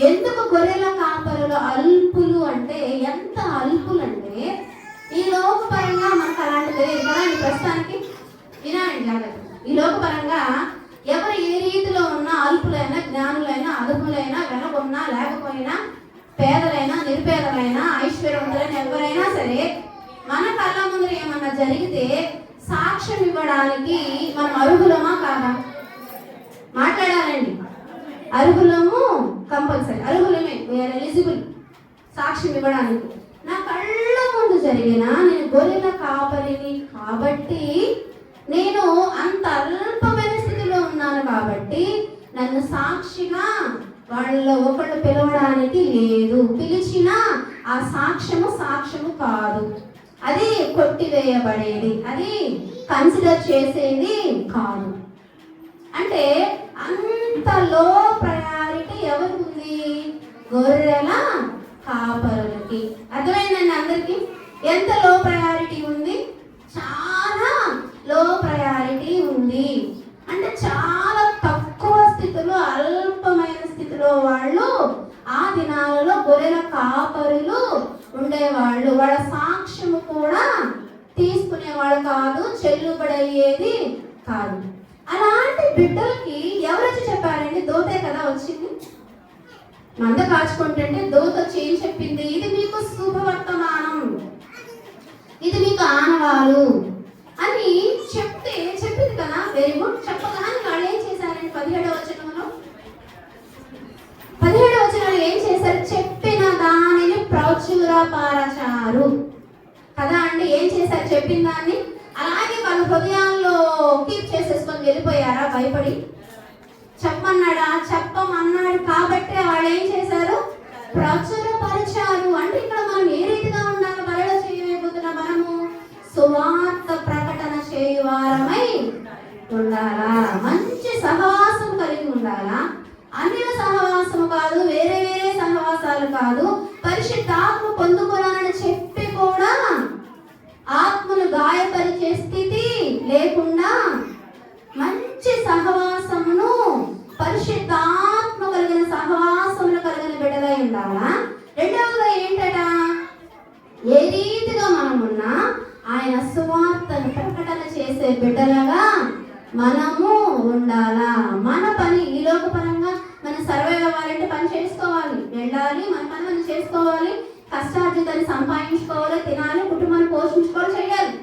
ఎందుకు గొర్రెల కాపరులు అల్పులు అంటే, ఎంత అల్పులు అంటే, ఈ లోకపరంగా మనకు అలాంటి తెలియదు కదా. ఈ ప్రస్తుతానికి వినాలండి జాగ్రత్త. ఈ లోకపరంగా ఎవరు ఏ రీతిలో ఉన్నా, అల్పులైనా, జ్ఞానులైనా, అదుపులైనా, వెనకున్నా లేకపోయినా, పేదలైనా, నిరుపేదలైనా, ఐశ్వర్యవంతులైన ఎవరైనా సరే, మన కళ్ళ ముందు ఏమన్నా జరిగితే సాక్ష్యం ఇవ్వడానికి మనం అర్హులమా కాదా? మాట్లాడాలండి. అర్హులము, కంపల్సరీ అర్హులమే, వీఆర్ ఎలిజిబుల్ సాక్ష్యం ఇవ్వడానికి. నా కళ్ళ ముందు జరిగిన, నేను గొర్రెల కాపరిని కాబట్టి, నేను అంత అల్పమైన స్థితిలో ఉన్నాను కాబట్టి నన్ను సాక్షిగా వాళ్ళలో ఒకళ్ళు పిలవడానికి లేదు. పిలిచినా ఆ సాక్ష్యము కాదు, అది కొట్టివేయబడేది, అది కన్సిడర్ చేసేది కాదు. అంటే అంత లో ప్రయారిటీ ఎవరికి ఉంది? గొర్రెల కాపరులకి. అర్థమైందండి అందరికి? ఎంత లో ప్రయారిటీ ఉంది? చాలా లో ప్రయారిటీ ఉంది. అంటే చాలా తక్కువ స్థితిలో, అల్పమైన స్థితిలో వాళ్ళు ఆ దినాలలో గొర్రెల కాపరులు ఉండేవాళ్ళు. వాళ్ళ సాక్ష్యము కూడా తీసుకునేవాళ్ళు కాదు, చెల్లుబడయ్యేది కాదు. అలాంటి బిడ్డలకి ఎవరొచ్చి చెప్పారండి? దూతే కదా వచ్చింది. మంద కాచుకుంటుంటే దూత వచ్చి ఏం చెప్పింది? ఇది మీకు శుభవర్తమానం, ఇది మీకు ఆనవాలు అని చెప్పింది కదా. Very good. చెప్పగానే వాళ్ళు ఏం చేశారండి? 17వ వచనంలో ఏం చేశారు? చెప్పిన దానిని ప్రచురపరచారు కదా అండి. ఏం చేశారు? చెప్పిన దాన్ని అలాగే వాళ్ళ హృదయాల్లో కీప్ చేసేసుకొని వెళ్ళిపోయారా భయపడి? చెప్పమన్నాడు కాబట్టి వాళ్ళు ఏం చేశారు? ప్రచురపరిచారు. అంటే ఇక్కడ మనం ఏ రీతిగా ఉండాలి? బలలో చేయబోతున్నా మనము సువార్త ప్రకటన చేయువారమై ఉండాలా, మంచి సహవాసం కలిగి ఉండాలా. అన్యుల సహవాసము కాదు, వేరే సహవాసాలు కాదు. పరిశుద్ధాత్మ పొందుకోవాలని చెప్పి కూడా ఆత్మను గాయపరిచే స్థితి లేకుండా మంచి సహవాసం రీతిగా మనమున్నా ఆయన సువార్తను ప్రకటన చేసే బిడ్డలుగా మనము ఉండాలా. మన పని ఈ లోకపరంగా మనం సర్వైవ్ అవ్వాలంటే పని చేసుకోవాలి, వెళ్ళాలి, మన పని మనం చేసుకోవాలి, కష్టార్జితాన్ని సంపాదించుకోవాలి, తినాలి, కుటుంబాన్ని పోషించుకోవాలి, చేయాలి.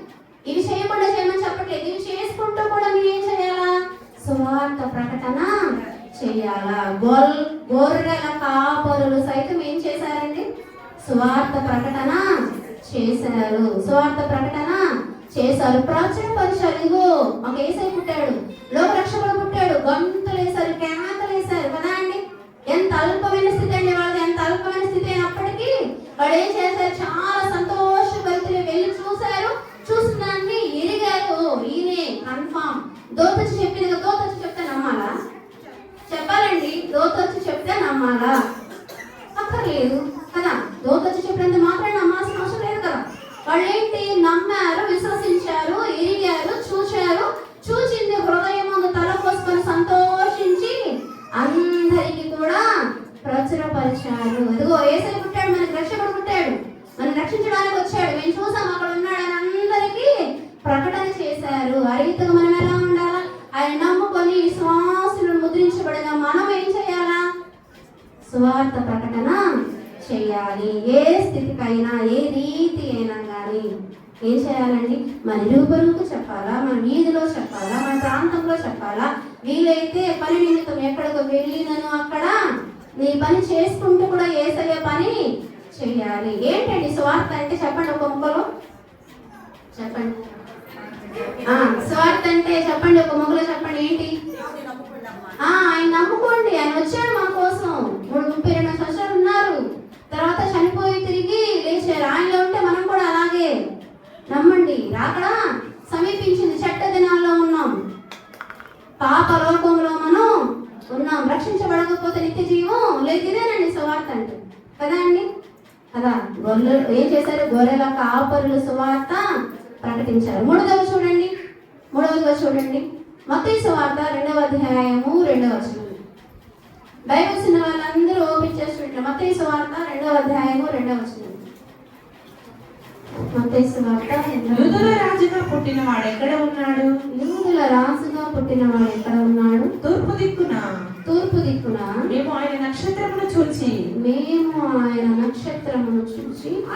ఇవి చేయకుండా చేయమని చెప్పట్లేదు. ఇవి చేసుకుంటూ కూడా మీరు ఏం చేయాలా? సువార్త ప్రకటన చేయాలా. గొర్రెల కాపరులు సైతం ఏం చేశారండి? సువార్త ప్రకటన చేశారు. సువార్త ప్రకటన చేశారు, ప్రచురపరిచారు. ఇదిగో మాకు యేసయ్య పుట్టాడు, లోక రక్షకుడు పుట్టాడు, గంతులు వేశారు, కేకలు వేశారు కదా అండి. ఎంత అల్పమైన స్థితి అండి వాళ్ళది. ఎంత అల్పమైన స్థితి అయినప్పటికీ వాడు ఏం చేశారు? చాలా సంతోషభరితులు వెళ్ళి చూశారు, చూసిన దాన్ని ఎరిగారు. ఈయనే కన్ఫామ్. దోతొచ్చి చెప్పింది కదా, దోతొచ్చి చెప్తే నమ్మాలా? చెప్పాలండి, దోతొచ్చి చెప్తే నమ్మాలా? అక్కర్లేదు కదా. దోతొచ్చి చెప్పినంత మాత్రం నమ్మాల్సిన అవసరం లేదు కదా. వాళ్ళు ఏంటి? నమ్మారు, విశ్వసించారు, ఎరిగారు, చూశారు. చూచింది హృదయం ముందు తల పోసుకొని సంతోషించి అందరికి కూడా ప్రచురపరిచారు. ఇదిగో యేసయ్య పుట్టాడు, మనకి రక్షకుడు పుట్టాడు, మనం రక్షించడానికి వచ్చాడు, మేము చూసాం అక్కడ ఉన్నాడని అందరికీ ప్రకటన చేశారు. ఆ రీతిగా మనం ఎలా ఉండాలా? ఆయన నమ్ముకొని విశ్వాసులను ముద్రించబడిన మనం ఏం చేయాలా? సువార్త ప్రకటన చేయాలి. ఏ స్థితికైనా, ఏ రీతి అయినా కానీ ఏం చేయాలండి? మన ఇరుగు చెప్పాలా, మన వీధిలో చెప్పాలా, మన ప్రాంతంలో చెప్పాలా. వీలైతే పని నిమిత్తం ఎక్కడికి వెళ్ళినను అక్కడ నీ పని చేసుకుంటూ కూడా యేసయ్య పని చెయ్యాలి. ఏంటండి సువార్త అంటే? చెప్పండి ఒక ముక్కలో చెప్పండి. సువార్త అంటే చెప్పండి, ఒక ముక్కలో చెప్పండి. ఏంటి? ఆయన నమ్ముకోండి. ఆయన వచ్చాడు మన కోసం. 32 సంవత్సరాలు ఉన్నారు, తర్వాత చనిపోయి తిరిగి లేచారు. ఆయనలో ఉంటే మనం కూడా అలాగే నమ్మండి. రాకడా సమీపించింది, చెడ్డ దినాల్లో ఉన్నాం, పాప లోకంలో మనం ఉన్నాం, రక్షించబడకపోతే నిత్య జీవం లేదు. ఇదేనండి సువార్త అంటే కదా అండి. కదా, గొర్రెలు ఏం చేశారు? గొర్రెల కాపరులు సువార్త ప్రకటించారు. మూడవదిగా చూడండి, మత్తయి సువార్త 2వ అధ్యాయము 2వ వచనం. బైబిల్ ఉన్న వాళ్ళందరూ ఓపెన్ చేస్తుంటారు. మత్తయి సువార్త 2వ అధ్యాయము 2వ వచనం. మత్తయి సువార్త. యూదుల రాజుగా పుట్టినవాడు ఎక్కడ ఉన్నాడు? యూదుల రాజుగా పుట్టినవాడు ఎక్కడ ఉన్నాడు? తూర్పు దిక్కున. తూర్పు దిక్కున. మేము ఆయన నక్షత్రమును చూచి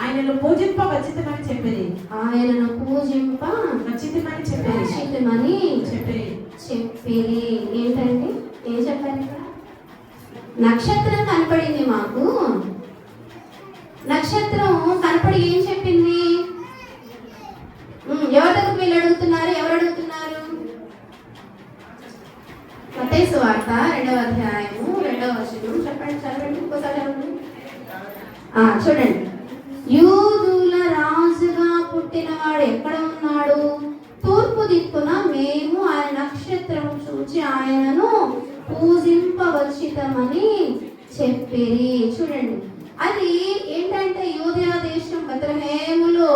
ఆయనను పూజింప ఖచ్చితమని చెప్పేది. ఆయనను పూజింప ఖచ్చితమని చెప్పేది. ఏంటండి? ఏం చెప్పారు ఇక్కడ? నక్షత్రం కనపడింది మాకు. నక్షత్రం కనపడి ఏం చెప్పింది? ఎవరి దగ్గరికి వెళ్ళి అడుగుతున్నారు? ఎవరు అడుగుతున్నారు? మత్తయి సువార్త 2వ అధ్యాయము 2వ వచనం. చెప్పండి, చదవండి, ఇంకోసారి చదవండి. చూడండి, యూదుల రాజుగా పుట్టినవాడు ఎక్కడ ఉన్నాడు? తూర్పు దిక్కున మేము ఆయన నక్షత్రము చూచి ఆయనను పూజింపవచ్చితమని చెప్పిరి. చూడండి, అది ఏంటంటే యూదయ దేశం బెత్లెహేములో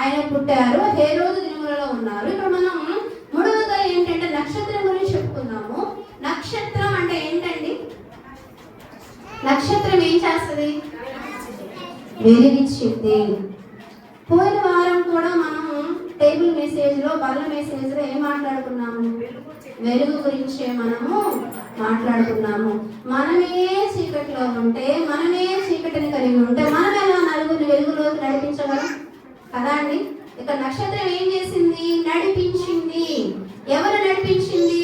ఆయన పుట్టారు. హేరోదు దినములలో ఉన్నారు. ఇక్కడ మనం మూడవగా ఏంటంటే నక్షత్రం గురించి చెప్పుకున్నాము. నక్షత్రం అంటే ఏంటండి? నక్షత్రం ఏం చేస్తుంది? వెలిగించింది. పోయిన వారం కూడా మనం టేబుల్ మెసేజ్ లో, బల్ల మెసేజ్ లో ఏం మాట్లాడుకున్నాము? వెలుగు గురించే మనము మాట్లాడుకున్నాము. మనమే చీకటిలో ఉంటే, మనమే చీకటిని కలిగి ఉంటే మనం ఎలా నలుగురిని వెలుగులోకి నడిపించగలం కదా అండి. ఇక నక్షత్రం ఏం చేసింది? నడిపించింది. ఎవరు నడిపించింది?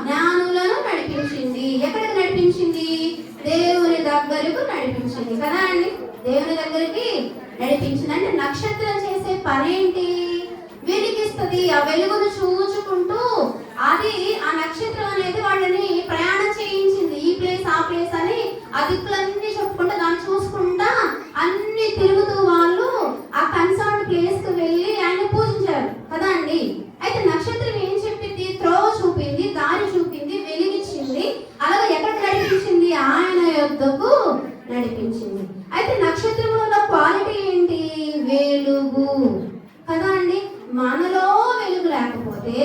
జ్ఞానులను నడిపించింది. ఎక్కడికి నడిపించింది? దేవుని దగ్గరకు నడిపించింది కదా అండి. దేవుని దగ్గరికి నడిపించింది. అంటే నక్షత్రం చేసే పనేంటి? వెలిగిస్తుంది. ఆ వెలుగును చూచుకుంటూ అది, ఆ నక్షత్రం అనేది వాళ్ళని ప్రయాణం చేయించింది. ఈ ప్లేస్, ఆ ప్లేస్ అని ఆ దిక్కులన్నీ చెప్పుకుంటా, దాన్ని చూసుకుంటా అన్ని తిరుగుతూ వాళ్ళు ఆ కన్సర్న్ ప్లేస్ కు వెళ్ళి ఆయన పూజించారు కదా అండి. అయితే నక్షత్రం ఏం చెప్పింది? త్రోవ చూపింది, దారి చూపింది, వెలిగించింది. అలాగే ఎక్కడికి నడిపించింది? ఆయన యొద్దకు నడిపించింది. అయితే నక్షత్రంలో ఉన్న క్వాలిటీ ఏంటి? వెలుగు కదా అండి. మనలో వెలుగు లేకపోతే,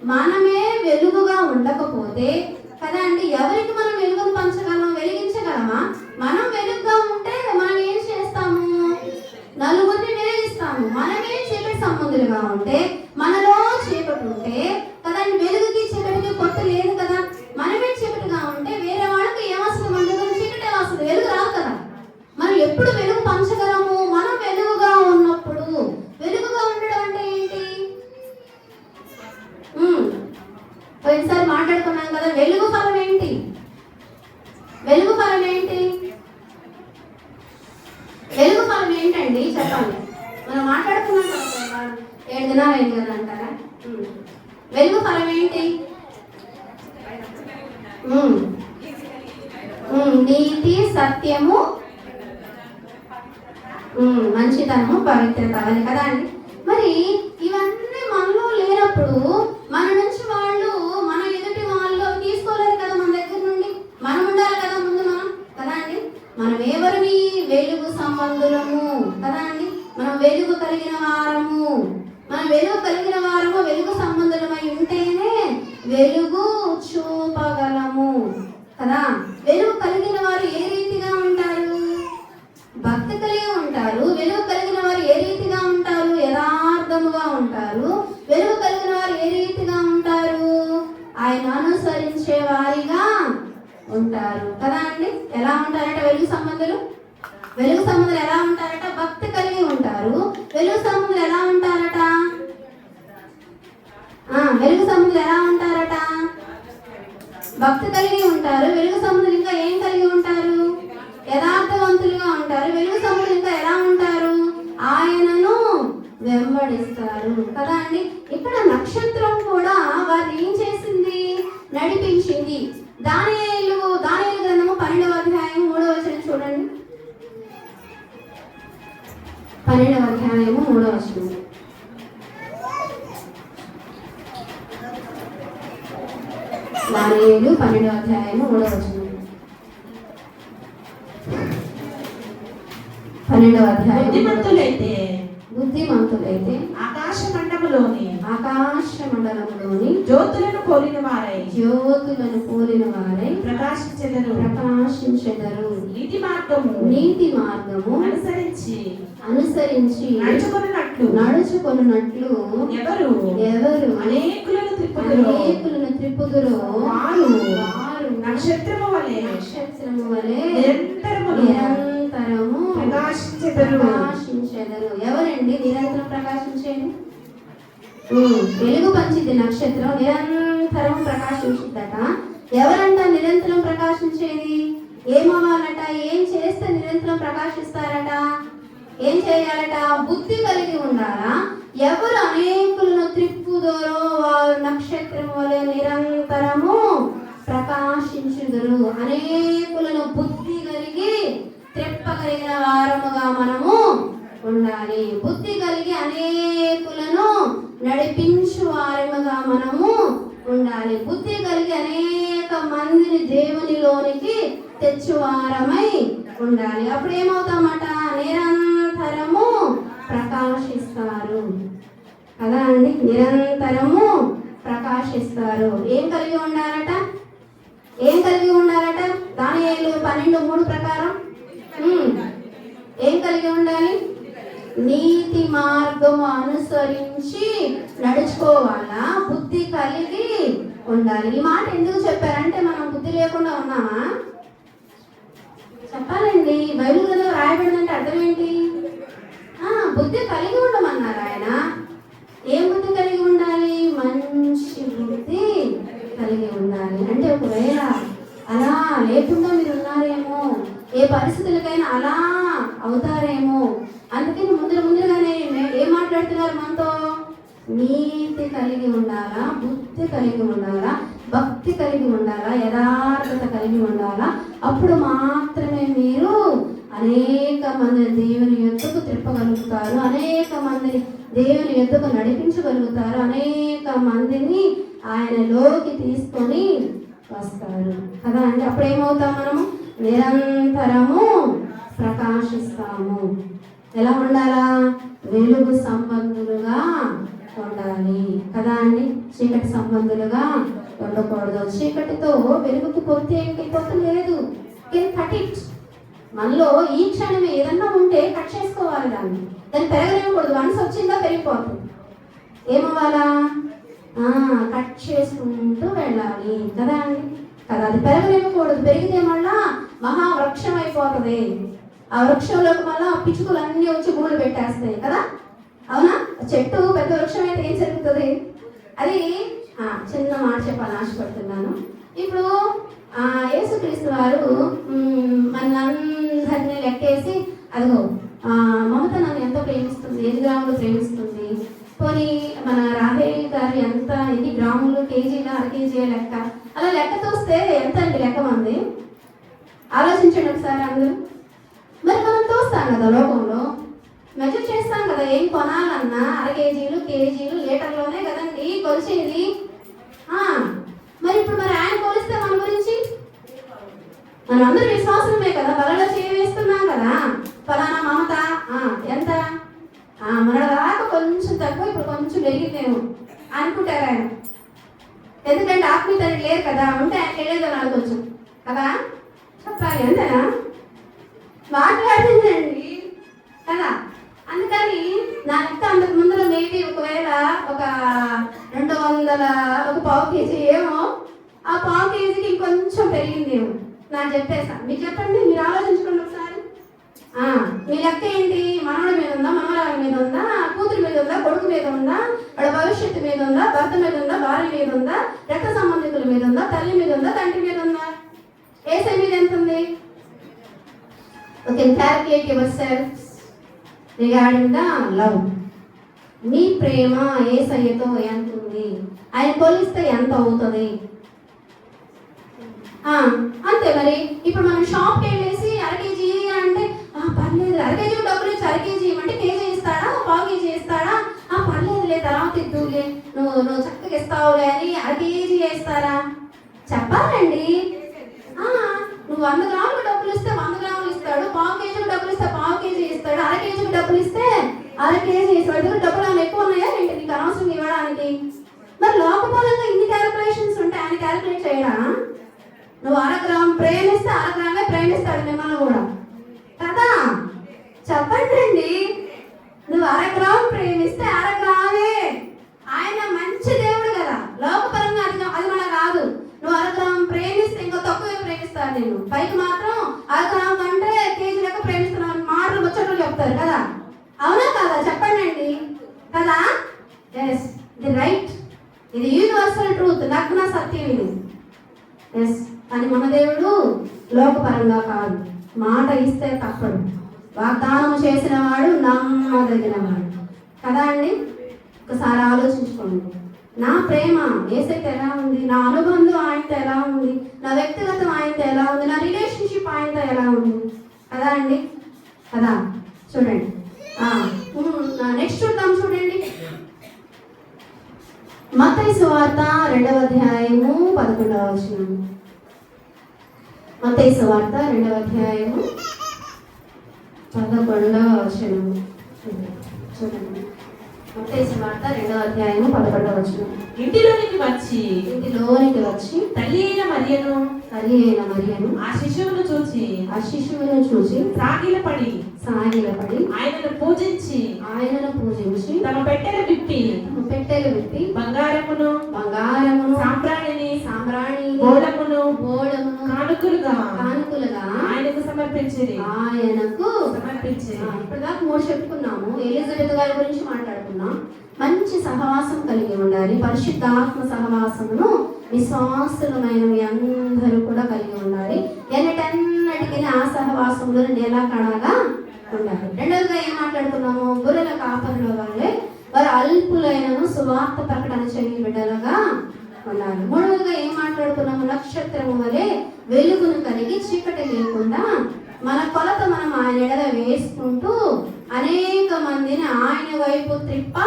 మనమే వెలుగుగా ఉండకపోతే కదా అండి, ఎవరికి మనం వెలుగును పంచగలం? వెలిగించగలమా? మనం వెలుగుగా ఉంటే మనం ఏం చేస్తాము? నలుగురిని చేస్తాము. మనమే చీకటి సంబంధులుగా ఉంటే, మనలో చీకటి ఉంటే కదా, వెలుగుకి చీకటికి కొత్త లేదు కదా. మనమే చీకటిగా ఉంటే వేరే వాళ్ళకి ఏమొస్తుంది? మన దగ్గర చీకటి వస్తుంది, వెలుగు రాదు కదా. మనం ఎప్పుడు వెలుగు పంచగలము? మనం వెలుగుగా ఉన్నప్పుడు. వెలుగుగా ఉండడం అంటే ఏంటి? పోయినసారి మాట్లాడుకున్నాం కదా, వెలుగు ఫలం ఏంటి? వెలుగు ఫలం ఏంటి? వెలుగు ఫలం ఏంటండి చెప్పండి. మనం మాట్లాడుకున్నాం కదా, 7 దినాలు అయింది కదా అంటారా? వెలుగు ఫలం ఏంటి? నీతి, సత్యము, మంచితనము, పవిత్రత అని కదా అండి. మరి ఇవన్నీ మనలో లేనప్పుడు మన నుంచి వాళ్ళు, మన ఎదుటి వాళ్ళు తీసుకోలేరు కదా మన దగ్గర నుండి. మనం ఉండాలి కదా ముందు మనం కదా అండి. మనం ఎవరిని? వెలుగు సంబంధులము కదా అండి. మనం వెలుగు కలిగిన వారము. మనం వెలుగు కలిగిన వారము, వెలుగు సంబంధులమై ఉంటేనే వెలుగు చూపగలము కదా. వెలుగు కలిగిన వారు ఏ రీతిగా ఉంటారు? భక్తి కలిగి ఉంటారు. వెలుగు కలిగిన వారు ఏ రీతిగా ఉంటారు? యథార్థముగా ఉంటారు. వెలుగు కలిగిన వారు ఏ రీతిగా ఉంటారు? ఆయన అనుసరించే వారిగా ఉంటారు కదా అండి. ఎలా ఉంటారట వెలుగు సంబంధులు? వెలుగు సంబంధులు ఎలా ఉంటారట? భక్తి కలిగి ఉంటారు. వెలుగు సంబంధులు ఎలా ఉంటారట? వెలుగు సంబంధులు ఎలా ఉంటారట? భక్తి కలిగి ఉంటారు. వెలుగు సంబంధులు ఇంకా ఏం కలిగి ఉంటారు? యథార్థవంతులుగా ఉంటారు. వెలుగు సంబంధులు ఇంకా ఎలా ఉంటారు? ఆయనను వెంబడిస్తారు కదా అండి. ఇక్కడ నక్షత్రం కూడా వారిని ఏం చేసింది? నడిపించింది. దానియేలు గ్రంథము 12వ అధ్యాయం 3వ వచనం చూడండి. 12వ అధ్యాయము 3వ వచనం. దానియేలు 12వ అధ్యాయము 3వ వచనం. 12వ అధ్యాయం. బుద్ధిమంతులైతే ఆకాశ మండలములోని జ్యోతులను పోలిన వారై ప్రకాశించెదరు. నీతి మార్గము అనుసరించి నడుచుకొనున్నట్లు ఎవరు అనేకులను త్రిప్పుదురు వారు నక్షత్రము వలె నిరంతరము ప్రకాశించెదరు. ఎవరండి నిరంతరం ప్రకాశించేది? వెలుగు పంచిది నక్షత్రం, నిరంతరం ప్రకాశించుద్దట. ఎవరంట నిరంతరం ప్రకాశించేది? ఏమవ్వాలట? ఏం చేస్తే నిరంతరం ప్రకాశిస్తారట? ఏం చేయాలట? బుద్ధి కలిగి ఉండాలా? ఎవరు అనేకులను త్రిప్పుదోరో వారు నక్షత్రం వలె నిరంతరము ప్రకాశించుదురు. అనేకులను బుద్ధి కలిగి త్రిప్పగలిగిన వారముగా మనము ఉండాలి. బుద్ధి కలిగి అనేకులను నడిపించు వారముగా మనము ఉండాలి. బుద్ధి కలిగి అనేక మందిని దేవునిలోనికి తెచ్చువారమై ఉండాలి. అప్పుడు ఏమవుతామట? నిరంతరము ప్రకాశిస్తారు కదా అండి. నిరంతరము ప్రకాశిస్తారు. ఏం కలిగి ఉండాలట? దానియేలు 12:3 ప్రకారం ఏం కలిగి ఉండాలి? నీతి మార్గము అనుసరించి నడుచుకోవాలా? బుద్ధి కలిగి ఉండాలి. ఈ మాట ఎందుకు చెప్పారంటే మనం బుద్ధి లేకుండా ఉన్నామా? చెప్పాలండి. బైబిల్ గ్రంథంలో రాయబడిందంటే అర్థం ఏంటి? బుద్ధి కలిగి ఉండమన్నారు ఆయన. ఏం బుద్ధి కలిగి ఉండాలి? మంచి బుద్ధి కలిగి ఉండాలి. అంటే ఒకవేళ అలా లేకుండా మీరు ఉన్నారేమో, ఏ పరిస్థితులకైనా అలా అవుతారేమో, అందుకని ముందుగానే ఏం మాట్లాడుతున్నారు మనతో? నీతి కలిగి ఉండాలా, బుద్ధి కలిగి ఉండాలా, భక్తి కలిగి ఉండాలా, యథార్థత కలిగి ఉండాలా. అప్పుడు మాత్రమే మీరు అనేక మందిని దేవుని యొద్దకు తిప్పగలుగుతారు, అనేక మందిని దేవుని యొద్దకు నడిపించగలుగుతారు, అనేక మందిని ఆయనలోకి తీసుకొని వస్తారు కదా అండి. అప్పుడు ఏమవుతాం? మనము నిరంతరము ప్రకాశిస్తాము. ఎలా ఉండాలా? వెలుగు సంబంధులుగా ఉండాలి కదా అండి. చీకటి సంబంధులుగా ఉండకూడదు. చీకటితో వెలుగుకు పొత్తు ఏంటి? పొత్తు లేదు. కెన్ కట్ ఇట్ మనలో ఈ క్షణమే ఏదన్నా ఉంటే కట్ చేసుకోవాలి, దాన్ని పెరగలేకూడదు. వన్స్ వచ్చిందా పెరిగిపోతుంది. ఏమవ్వాలా? కట్ చేసుకుంటూ వెళ్ళాలి కదా అండి, కదా. అది పెరగలేకూడదు. పెరిగితే మళ్ళా మహావృక్షం అయిపోతుంది. ఆ వృక్షంలోకి మళ్ళా పిచ్చుకలు అన్నీ వచ్చి గూళ్ళు పెట్టేస్తాయి కదా, అవునా? చెట్టు పెద్ద వృక్షం అయితే ఏం జరుగుతుంది? అది చిన్న మాట చెప్పాలని ఆశపడుతున్నాను. ఇప్పుడు యేసుక్రీస్తు వారు మనందరినీ లెక్కేసి, అదిగో మమత నన్ను ఎంతో ప్రేమిస్తుంది, 5 గ్రాములు ప్రేమిస్తుంది. పోనీ మన రాధేవి గారు ఎంత, ఎన్ని గ్రాములు, కేజీలు, అర కేజీ లెక్క, అలా లెక్క చూస్తే ఎంత అండి లెక్క మంది? ఆలోచించండి ఒకసారి అందరూ. మరి మనం చూస్తాం కదా లోకంలో, మెజర్ చేస్తాం కదా, ఏం కొనాలన్నా అర కేజీలు, కేజీలు, లీటర్లోనే కదండి కొలిచేది. మరి ఇప్పుడు మరి ఆయన పోలిస్తే మన గురించి మనం అందరూ విశ్వాసమే కదా, బలలో చేస్తున్నాం కదా. ఫలానా మమత ఎంత, మన దాకా కొంచెం తక్కువ, ఇప్పుడు కొంచెం పెరిగిందేమో అనుకుంటారు ఆయన. ఎందుకంటే ఆత్మీయత లేరు కదా, ఉంటే ఆయన తెలియదు నాకు కొంచెం కదా, చెప్పాలి అంతేనా? మాట్లాడిందండి కదా. అందుకని నా లెక్క అంతకు ముందులో మేబీ ఒకవేళ ఒక 200 ఒక పావు కేజీ ఏమో, ఆ పావు కేజీకి ఇంకొంచెం పెరిగిందేమో. నాకు చెప్పేసా, మీరు చెప్పండి, మీరు ఆలోచించుకోండి ఒకసారి. మీ లెక్క ఏంటి? మనవడి మీద ఉందా, మనవరాల మీద ఉందా, కూతురు మీద ఉందా, కొడుకు మీద ఉందా, వాళ్ళ భవిష్యత్తు మీద ఉందా, భర్త మీద ఉందా, భార్య మీద ఉందా, రక్త సంబంధికుల మీద ఉందా, తల్లి మీద ఉందా, తండ్రి మీద ఉందా? ఏసై మీద ఎంత ఉంది? Okay, calculate yourself regarding the love. మీ ప్రేమ యేసయ్యతో ఎంత ఉంది? ఆయన కొలిస్తే ఎంత అవుతుంది? అంతే. మరి ఇప్పుడు మనం షాప్కి వెళ్ళేసి అర కేజీ అంటే పర్లేదు, అర కేజీ డబ్బులు ఇచ్చి అర కేజీ అంటే కేజీ ఇస్తాడా, పావు కేజీ ఇస్తాడా? పర్లేదులే, తర్వాత ఇద్దులే, నువ్వు చక్కగా ఇస్తావులే అని అర కేజీ వేస్తారా? చెప్పాలండి. నువ్వు 100 గ్రాములు డబ్బులు ఇస్తే 100 గ్రాములు ఇస్తాడు, పావు కేజీకి డబ్బులు ఇస్తే పావు కేజీ ఇస్తాడు, అర కేజీకి డబ్బులు ఇస్తే అర కేజీ ఇస్తాడు. డబ్బులు ఏమైనా ఎక్కువ ఉన్నాయా ఏంటి నీకు అనవసరం ఇవ్వడానికి? మరి లోకపరంగా ఇన్ని క్యాలిక్యులేషన్స్ ఉంటే ఆయన క్యాలిక్యులేట్ చేయడా? నువ్వు 1 గ్రాము ప్రేమిస్తే 1 గ్రామే ప్రేమిస్తాడు మిమ్మల్ని కూడా కదా. చెప్పండి అండి, నువ్వు 1 గ్రాము ప్రేమిస్తే 1 గ్రామే. ఆయన మంచి దేవుడు కదా, లోకపరంగా అది మన కాదు. నువ్వు 1 గ్రాము ప్రేమిస్తే ఇంకా తక్కువే ప్రేమిస్తాడు నేను. పైకి మాత్రం 1 గ్రాము అంటే కేజీ లెక్క ప్రేమిస్తున్నావు మాటలు ముచ్చట్లు చెప్తారు కదా, అవునా కదా? చెప్పండి అండి కదా. ఎస్, ఇది రైట్, ఇది యూనివర్సల్ ట్రూత్, నగ్న సత్యం ఇది. ఎస్, అని మన దేవుడు లోకపరంగా కాదు. మాట ఇస్తే తప్పడు, వాగ్దానం చేసిన వాడు నమ్మదగిన వాడు కదా అండి. ఒకసారి ఆలోచించుకోండి, నా ప్రేమ యేసయ్యతో ఎలా ఉంది, నా అనుబంధం ఆయనతో ఎలా ఉంది, నా వ్యక్తిగతం ఆయనతో ఎలా ఉంది, నా రిలేషన్షిప్ ఆయనతో ఎలా ఉంది కదా అండి, కదా. చూడండి, నెక్స్ట్ చూద్దాం. చూడండి, మత్తయి సువార్త 2వ అధ్యాయము 11వ వచనం. మత్తయి సువార్త 2వ అధ్యాయము 11వ వచనం. చూడండి, మత్తయి సువార్త 2వ అధ్యాయము 11వ వచనం. ఇంటిలోనికి వచ్చి తల్లి అయిన మరియను ఆ శిశువును చూచి సాగిలపడి ఆయనను పూజించి తమ పెట్టెలు విప్పి బంగారమును సాంబ్రాణిని బోళమును కానుకలుగా ఆయనకు సమర్పించింది. ఇప్పటిదాకా 3 చెప్పుకున్నాము. ఎలిజబెత్ గారి గురించి మాట్లాడుకున్నాం. మంచి సహవాసం కలిగి ఉండాలి. పరిశుద్ధాత్మ సహవాసమును విశ్వాసులమైన మీ అందరూ కూడా కలిగి ఉండాలి. ఎన్నటన్నిటికీ ఆ సహవాసంలో నెలకడగా ఉండాలి. రెండవదిగా ఏం మాట్లాడుతున్నాము? గొర్రెల కాపరుల వల్లే వారు అల్పులైనను సువార్త ప్రకటన చేయ బిడ్డలుగా ఉండాలి. మూడవదిగా ఏం మాట్లాడుతున్నాము? నక్షత్రము వలె వెలుగును కలిగి చీకటి లేకుండా మన కొలత మనం ఆయన ఎడల వేసుకుంటూ అనేక మందిని ఆయన వైపు త్రిప్ప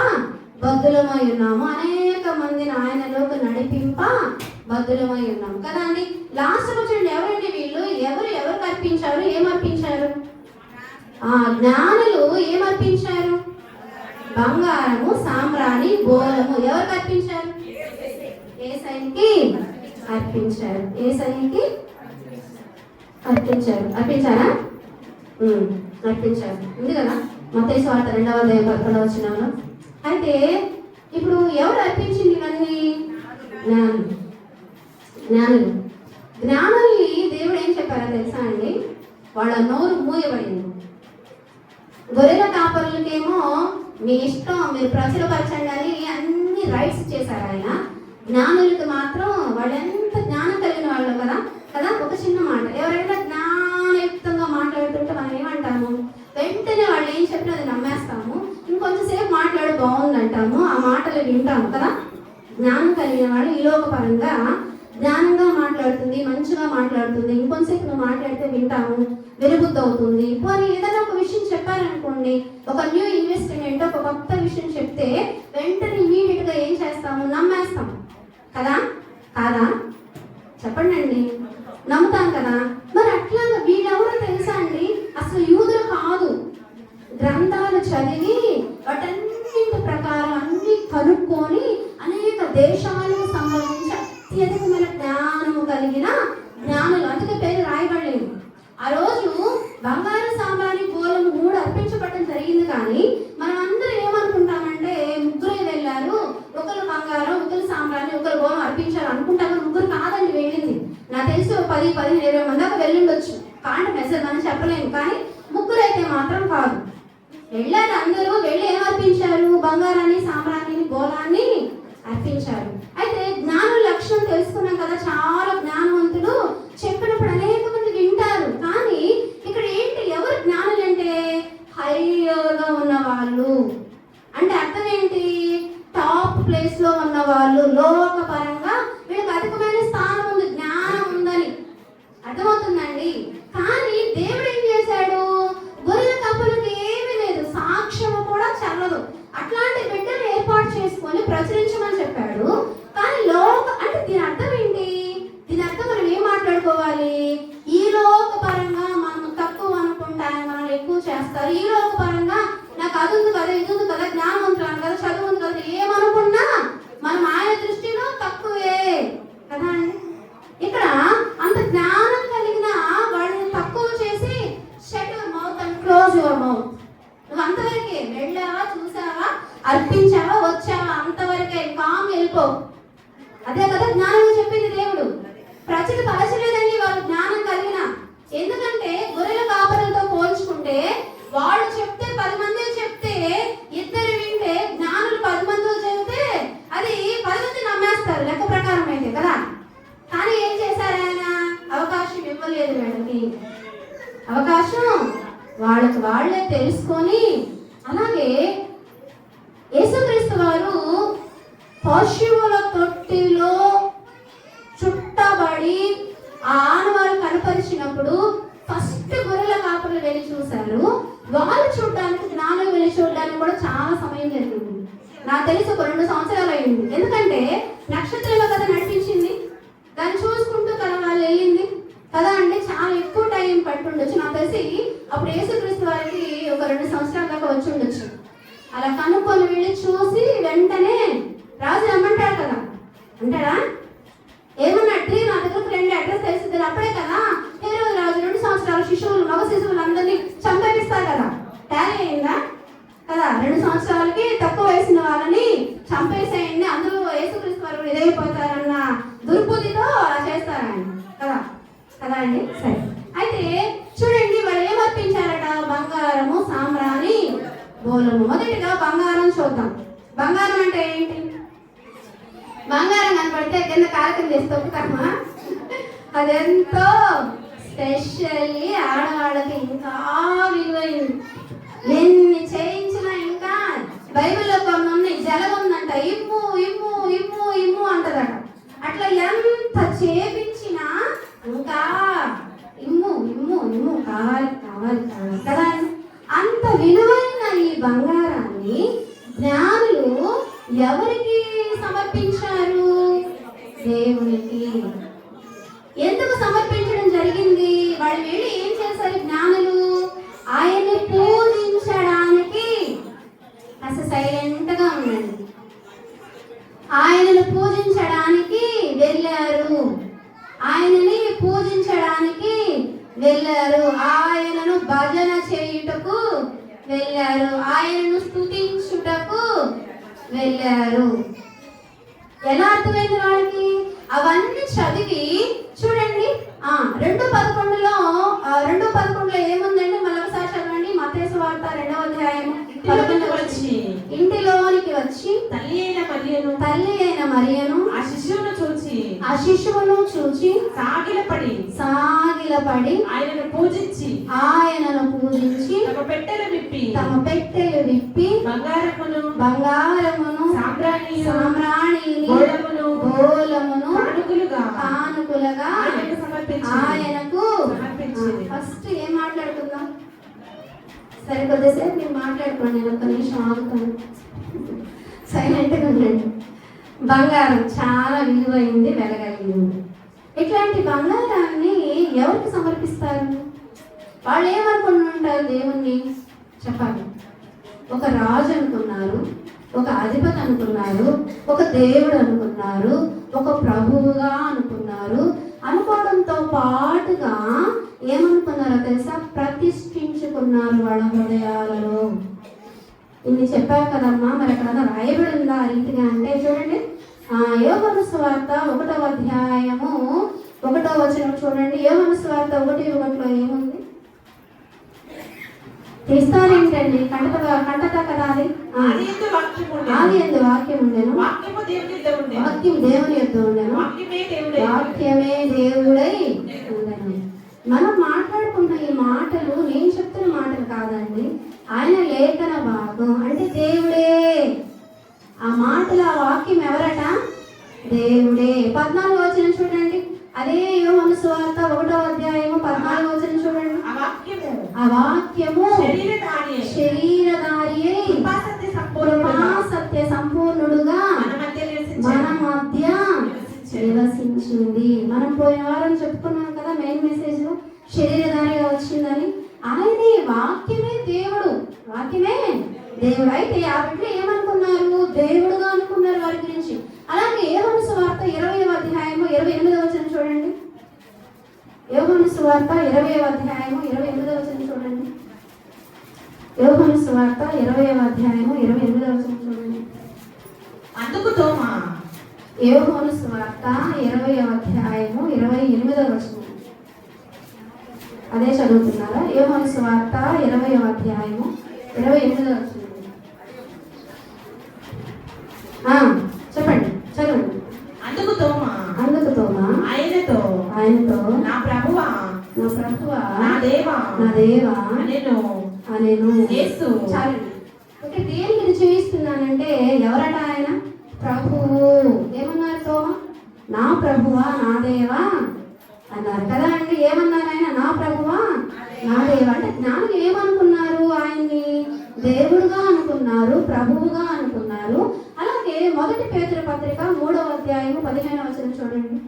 బద్దులమై ఉన్నాము. అనేక మందిని ఆయనలోకి నడిపింప బద్దులమై ఉన్నాము కదా అండి. లాస్ట్ చూడండి, ఎవరండి వీళ్ళు? ఎవరు అర్పించారు? ఏమర్పించారు? జ్ఞానులు ఏమర్పించారు? బంగారము, సాంబ్రాణి, బోలము. ఎవరికి అర్పించారు? యేసయ్యకి అర్పించారు. యేసయ్యకి అర్పించారు. అర్పించారా? అర్పించారు. ఉంది కదా మత్తయి సువార్త 2వ అధ్యాయం 11వ వచనంలో. అయితే ఇప్పుడు ఎవరు అర్పించింది ఇవన్నీ? జ్ఞానులు. జ్ఞానుల్ని దేవుడు ఏం చెప్పారో తెలుసా అండి? వాళ్ళ నోరు మూయబడింది. గొర్రెల కాపరులకేమో మీ ఇష్టం, మీరు ప్రచురపరచండి అని అన్ని రైట్స్ చేశారు ఆయన. జ్ఞానులకు మాత్రం వాళ్ళు ఎంత జ్ఞానం కలిగిన వాళ్ళు కదా కదా ఒక చిన్న మాట ఎవరైనా జ్ఞానయుక్తంగా మాట్లాడుతుంటే మనం ఏమంటాము? వెంటనే వాళ్ళు ఏం చెప్పినా అది నమ్మేస్తాము. ఇంకొంచెంసేపు మాట్లాడు బాగుందంటాము, ఆ మాటలు వింటాము కదా. జ్ఞానం కలిగిన వాళ్ళు ఈ లోకపరంగా జ్ఞానంగా మాట్లాడుతుంది, మంచిగా మాట్లాడుతుంది, ఇంకొంచెంసేపు నువ్వు మాట్లాడితే వింటాము, వెలుగుద్ది అవుతుంది. పోనీ ఏదైనా ఒక విషయం చెప్పారనుకోండి, ఒక న్యూ ఇన్వెస్ట్మెంట్, ఒక కొత్త విషయం చెప్తే వెంటనే ఇమీడియట్గా ఏం చేస్తాము? నమ్మేస్తాం కదా కాదా? చెప్పండి అండి, నమ్ముతాం కదా. మరి అట్లాగా వీళ్ళెవరో తెలుసా అండి? అసలు యూదులు కాదు, గ్రంథాలు చదివి వాటన్నింటి ప్రకారం అన్ని కనుక్కొని అనేక దేశాలకు సంబంధించి అత్యధికమైన జ్ఞానము కలిగిన జ్ఞానులు. అందుకే పేరు రాయబడలేదు. ఆ రోజు బంగారు సాంబ్రాణి గోళము 3 అర్పించబడటం జరిగింది. కానీ మనం అందరూ ఏమనుకుంటామంటే ముగ్గురే వెళ్ళారు, ఒకరు బంగారం, ఒకరు సాంబ్రాణి, ఒకరు గోళం అర్పించారు అనుకుంటాము. ముగ్గురు కాదండి వెళ్ళింది. నాకు తెలిసి 10, 15, 20 మంది దాకా వెళ్ళుండొచ్చు. కాంటే మెసేజ్ అని చెప్పలేము, కానీ ముగ్గురు అయితే మాత్రం కాదు. వెళ్ళారు. అందరూ వెళ్ళి ఏమర్పించారు? బంగారాన్ని, సాంబ్రాణి, గోళాన్ని అర్పించారు. అయితే జ్ఞానుల లక్షణం తెలుసుకున్నాం కదా. చాలా జ్ఞానవంతులు చెప్పినప్పుడు అనేక మంది వింటారు. కానీ ఇక్కడ ఏంటి? ఎవరు జ్ఞానులు అంటే హైగా ఉన్న వాళ్ళు. అంటే అర్థం ఏంటి? టాప్ ప్లేస్ లో ఉన్న వాళ్ళు, లోకపరంగా వీళ్ళకి అధికమైన స్థానం ఉంది, జ్ఞానం ఉందని అర్థమవుతుందండి. కానీ దేవుడు ఏం చేశాడు? గొర్రెల కాపరులకు ఏమీ లేదు, సాక్ష్యము కూడా చల్లదు. అట్లాంటి బిడ్డలు ఏర్పాటు చేసుకొని ప్రచురించమని చెప్పాడు. కానీ అంటే దీని అర్థం ఏంటి? దీని అర్థం మనం ఏం మాట్లాడుకోవాలి? ఈ లోక పరంగా మనం తక్కువ అనుకుంటాను, మనం ఎక్కువ చేస్తారు. ఈ లోక పరంగా నాకు అది ఉంది కదా, ఇది ఉంది కదా, జ్ఞానవంతులు కదా, చదువు ఉంది కదా, ఏమనుకున్నా మనం ఆయన దృష్టిలో తక్కువే కదా అండి. ఇక్కడ అంత జ్ఞానం కలిగిన వాళ్ళని తక్కువ చేసి shut your mouth and close your mouth. నువ్వు అంతవరకే వెళ్ళావా, చూసావా, అర్పించావా, వచ్చావా, అంతవరకే, కామ్ వెళ్ళిపో. అదే కదా జ్ఞానం చెప్పింది దేవుడు. ప్రజలు పరచలేదండి వాళ్ళు జ్ఞానం కలిగిన. ఎందుకంటే గొర్రెల కాపరులతో పోల్చుకుంటే వాళ్ళు చెప్తే 10 మంది చెప్తే, ఇద్దరు వింటే, జ్ఞానులు 10 మంది చెప్తే అది 10 మంది నమ్మేస్తారు లెక్క ప్రకారం అయితే కదా. కానీ ఏం చేశారు ఆయన? అవకాశం ఇవ్వలేదు వీళ్ళకి. అవకాశం వాళ్ళకి వాళ్ళే తెలుసుకొని. అలాగే యేసుక్రీస్తు వారు పశువుల తొట్టిలో చుట్టబడి ఆ ఆనవాళ్ళు కనపరిచినప్పుడు ఫస్ట్ గొర్రెల కాపరులు వెళ్ళి చూశారు. వాళ్ళు చూడడానికి, జ్ఞానులు వెళ్ళి చూడడానికి కూడా చాలా సమయం జరిగింది. నాకు తెలిసి ఒక 2 సంవత్సరాలు అయింది. ఎందుకంటే నక్షత్రంలో కదా నడిపించింది, దాన్ని చూసుకుంటూ కదా వాళ్ళు వెళ్ళింది కదా అండి. చాలా ఎక్కువ టైం పట్టుండొచ్చు. నాకు తెలిసి అప్పుడు యేసుక్రీస్తు వారికి ఒక 2 సంవత్సరాల దాకా వచ్చి ఉండొచ్చు. అలా కనుక్కొని వెళ్ళి చూసి వెంటనే రాజు రమ్మంటాడు కదా. అంటాడా? ఏమన్నా నా దగ్గరకు 2 అడ్రస్ తెలిసింది అప్పుడే కదా. హేరోదు రాజు 2 సంవత్సరాల శిశువులు, మగ శిశువులు అందరినీ చంపేపిస్తారు కదా. టాలీ అయిందా కదా? 2 సంవత్సరాలకి తక్కువ వేసిన వాళ్ళని చంపేసేయండి, అందరూ యేసుక్రీస్తు వారు ఇదైపోతారన్న దుర్బుద్ధితో అలా చేస్తారండి కదా కదా అండి. సరే, అయితే చూడండి వాళ్ళు ఏమర్పించారట? బంగారము, సాంబ్రాణి, గోళము. మొదటిగా బంగారం చూద్దాం. బంగారం అంటే ఏంటి? బంగారం కనపడితే కింద కారకం చేసి తొక్కుతామా? అదెంతో స్పెషల్లీ ఆడవాళ్ళకి ఇంకా విలువైంది. ఎన్ని చేయించినా ఇంకా బైబిల్లో కొన్ని ఉన్నాయి. జలం ఉందంట, ఇమ్ము ఇమ్ము ఇమ్ము ఇమ్ము అంటదట. అట్లా ఎంత చేపించినా ఇంకా ఇమ్ము ఇమ్ము ఇమ్ము కావాలి కావాలి కావాలి కదా. అంత విలువైన ఈ బంగారాన్ని జ్ఞానులు ఎవరికి సమర్పించారు? దేవునికి. ఎందుకు సమర్పించడం జరిగింది? వాళ్ళు వెళ్ళి ఏం చేశారు జ్ఞానులు? ఆయన్ని పూజించడానికి. అసలు సైలెంట్ గా ఉండండి. ఆయనను పూజించడానికి వెళ్ళారు. ఆయనని పూజించడానికి వెళ్ళారు. ఆయనను భజన చేయుటకు వెళ్ళారు. ఆయనను స్తుతించుటకు వెళ్ళారు. ఎలా అర్థమైంది వాళ్ళకి? అవన్నీ చదివి చూడండి. 2:11లో 2:11లో ఏముందంటే మళ్ళీ ఒకసారి చదవండి. మత్తయి సువార్త 2వ అధ్యాయము 11 వచ్చి ఇంటిలోనికి వచ్చి తల్లి అయిన మరియను ఆ శిశువును చూచి సాగిలపడి ఆయనను పూజించి తమ పెట్టెలు విప్పి బంగారమును సామ్రాణిని గోళమును కానుకలుగా ఆయనకు ఫస్ట్ ఏం మాట్లాడుకుందాం? సరే కొద్దిసేపు మీరు మాట్లాడుకోండి, నేను ఒక నిమిషం ఆగుతాను, సైలెంట్గా ఉండండి. బంగారం చాలా విలువైంది, వెలగలిగింది. ఇట్లాంటి బంగారాన్ని ఎవరికి సమర్పిస్తారు? వాళ్ళు ఏమనుకుంటుంటారు దేవుణ్ణి? చెప్పాలి. ఒక రాజు అనుకున్నారు, ఒక అధిపతి అనుకున్నారు, ఒక దేవుడు అనుకున్నారు, ఒక ప్రభువుగా అనుకున్నారు. అనుకోవడంతో పాటుగా ఏమనుకున్నారో తెలుసా? ప్రతిష్ఠించుకున్నారు వాళ్ళ హృదయాలలో. ఇన్ని చెప్పారు కదమ్మా, మరి ఎక్కడన్నా రాయబడి ఉందా ఆ రీతిగా అంటే చూడండి. యోహాను సువార్త 1వ అధ్యాయము 1వ వచనం చూడండి. యోహాను సువార్త 1:1లో ఏముంది? తీస్తారేంటండి? కంటత కదా అది. ఆది యందు వాక్యం ఉండెను, వాక్యము దేవుని యొద్ద ఉండెను, వాక్యమే దేవుడై ఉండెను. మనం మాట్లాడుకున్న ఈ మాటలు నేను చెప్తున్న మాటలు కాదండి, ఆయన లేఖన భాగం. అంటే దేవుడే ఆ మాటలు, ఆ వాక్యం ఎవరట? దేవుడే. 14వ వచనం చూడండి. అదే యోహాను సువార్త 1వ అధ్యాయము 14వ వచనం చూడండి. ఆ వాక్యము శరీరధారి సత్య సంపూర్ణుడుగా మన మధ్య నివసించింది. మనం పోయిన వారం చెప్పుకున్నాం కదా మెయిన్ మెసేజ్ లో, శరీరధారిగా వచ్చిందని. ఆయనే వాక్యమే దేవుడు, వాక్యమే దేవుడు. అయితే ఆ బిడ్డ ఏమనుకున్నారు? దేవుడుగా అనుకున్నారు వారి గురించి. అలాగే యోహాను సువార్త 20వ అధ్యాయము 28వ వచనం చూడండి. యోహాను సువార్త 20వ అధ్యాయము 28వ వచనం చూడండి. యోహాను సువార్త 20వ అధ్యాయము 28వ వచనం చూడండి. అందుకు తోమా, యోహాను సువార్త 20వ అధ్యాయము 28వ వచనం. అదే చదువుతున్నారా? యోహాను సువార్త 20వ అధ్యాయము 28వ వచనం. చెప్పండి, చదవండి. అందుకు తోమా ఆయనతో నా ప్రభువా నా దేవా అనేను. చాలండి. ఓకే, దేని మీద చూపిస్తున్నానంటే ఎవరట? ఆయన ప్రభువు. ఏమన్నారు తోమా? నా ప్రభువా నా దేవా అన్నారు కదా అండి. ఏమన్నారు ఆయన? నా ప్రభువా నా దేవా. అంటే జ్ఞానులు ఏమనుకున్నారు? ఆయన్ని దేవుడుగా అనుకున్నారు, ప్రభువుగా అనుకున్నారు. అలాగే 1 పేతురు పత్రిక 3వ అధ్యాయము 15వ వచనం చూడండి.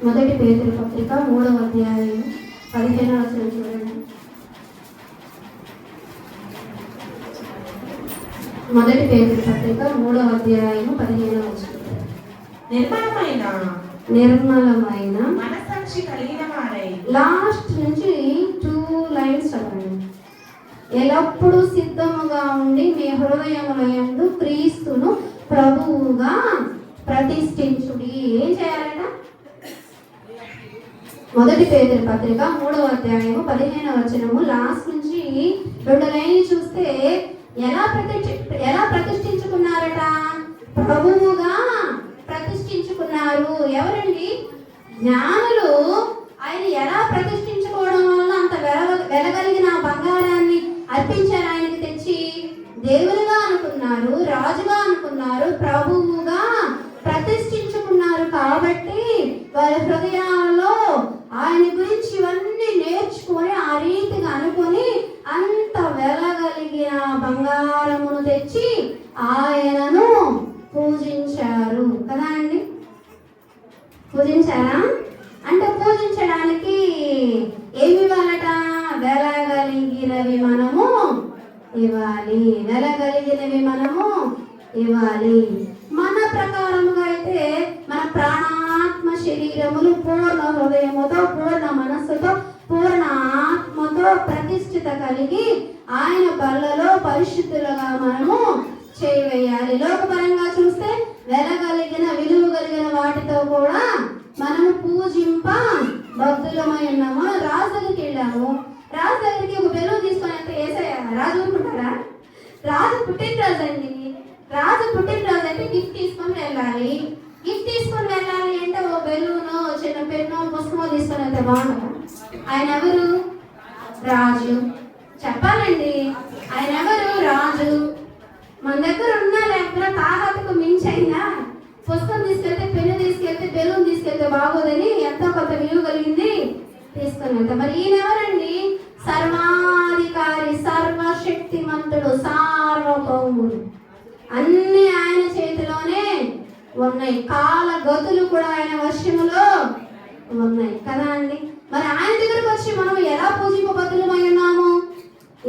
1 పేతురు పత్రిక 3వ అధ్యాయము 15వ వచనం చూడండి. 1 పేతురు పత్రిక 3వ అధ్యాయము 15వ వచనం. నిర్మలమైన మనస్సాక్షి కలిగిన వారై. లాస్ట్ నుంచి 2 లైన్స్ చదవండి. ఎల్లప్పుడూ సిద్ధముగా ఉండి మీ హృదయములందు క్రీస్తును ప్రభువుగా ప్రతిష్ఠించుడి. ఏం చేయాలట? 1 పేతురు పత్రిక 3వ అధ్యాయము 15వ వచనము లాస్ట్ నుంచి 2 లైన్లు చూస్తే ఎలా ప్రతిష్ఠించుకున్నారట? ప్రభువుగా ప్రతిష్ఠించుకున్నారు. ఎవరండి? జ్ఞానులు. ఆయన ఎలా ప్రతిష్ఠించుకోవడం వల్ల అంత వెలగలిగిన బంగారాన్ని అర్పించారు ఆయనకి తెచ్చి? దేవునిగా అనుకున్నారు, రాజుగా అనుకున్నారు, ప్రభువుగా ప్రతిష్ఠించుకున్నారు. కాబట్టి వారి హృదయాల్లో ఆయన గురించి ఇవన్నీ నేర్చుకొని ఆ రీతిగా అనుకొని అంత వెలగలిగిన బంగారమును తెచ్చి ఆయనను పూజించారు కదా అండి. పూజించారా? అంటే పూజించడానికి ఏమి ఇవ్వాలట? వెలగలిగినవి మనము ఇవ్వాలి. వెలగలిగినవి మనము ఇవ్వాలి. మన ప్రకారముగా అయితే మన ప్రాణాత్మ శరీరములు పూర్ణ హృదయముతో, పూర్ణ మనస్సుతో, పూర్ణ ఆత్మతో ప్రతిష్ఠిత కలిగి ఆయన బల్లలో పరిశుద్ధులుగా మనము చేయవేయాలి. లోకపరంగా చూస్తే వెలగలిగిన విలువ కలిగిన వాటితో కూడా మనము పూజింప భక్తులమై ఉన్నాము. మనం రాజు దగ్గరికి వెళ్ళాము, రాజు దగ్గరికి ఒక బెలూన్ తీసుకొని అంటే వేసాయా? రాజు ఊరుకుంటాడా? రాజు పుట్టినరోజు అండి, రాజు పుట్టినరోజు అంటే గిఫ్ట్ తీసుకొని వెళ్ళాలి. గిఫ్ట్ తీసుకొని వెళ్ళాలి అంటే ఓ బెలూను, చిన్న పెన్ను, పుస్తకం తీసుకొని వెళ్తే బాగుంటుందా? ఆయన ఎవరు? రాజు. చెప్పాలండి, ఆయన ఎవరు? రాజు. మన దగ్గర ఉన్నా లేకపోతే తాహతకు మించైనా పుస్తకం తీసుకెళ్తే, పెన్ను తీసుకెళ్తే, బెలూన్ తీసుకెళ్తే బాగోదని ఎంతో కొంత విలువ కలిగింది తీసుకొని వెళ్తాం. మరి ఈయన ఎవరండి? సర్వాధికారి, సర్వశక్తిమంతుడు, సార్వభౌముడు. అన్ని ఆయన చేతిలోనే ఉన్నాయి. కాల గతులు కూడా ఆయన వశములో ఉన్నాయి కదా అండి. మరి ఆయన దగ్గరకు వచ్చి మనం ఎలా పూజింపబద్ధులమై ఉన్నాము?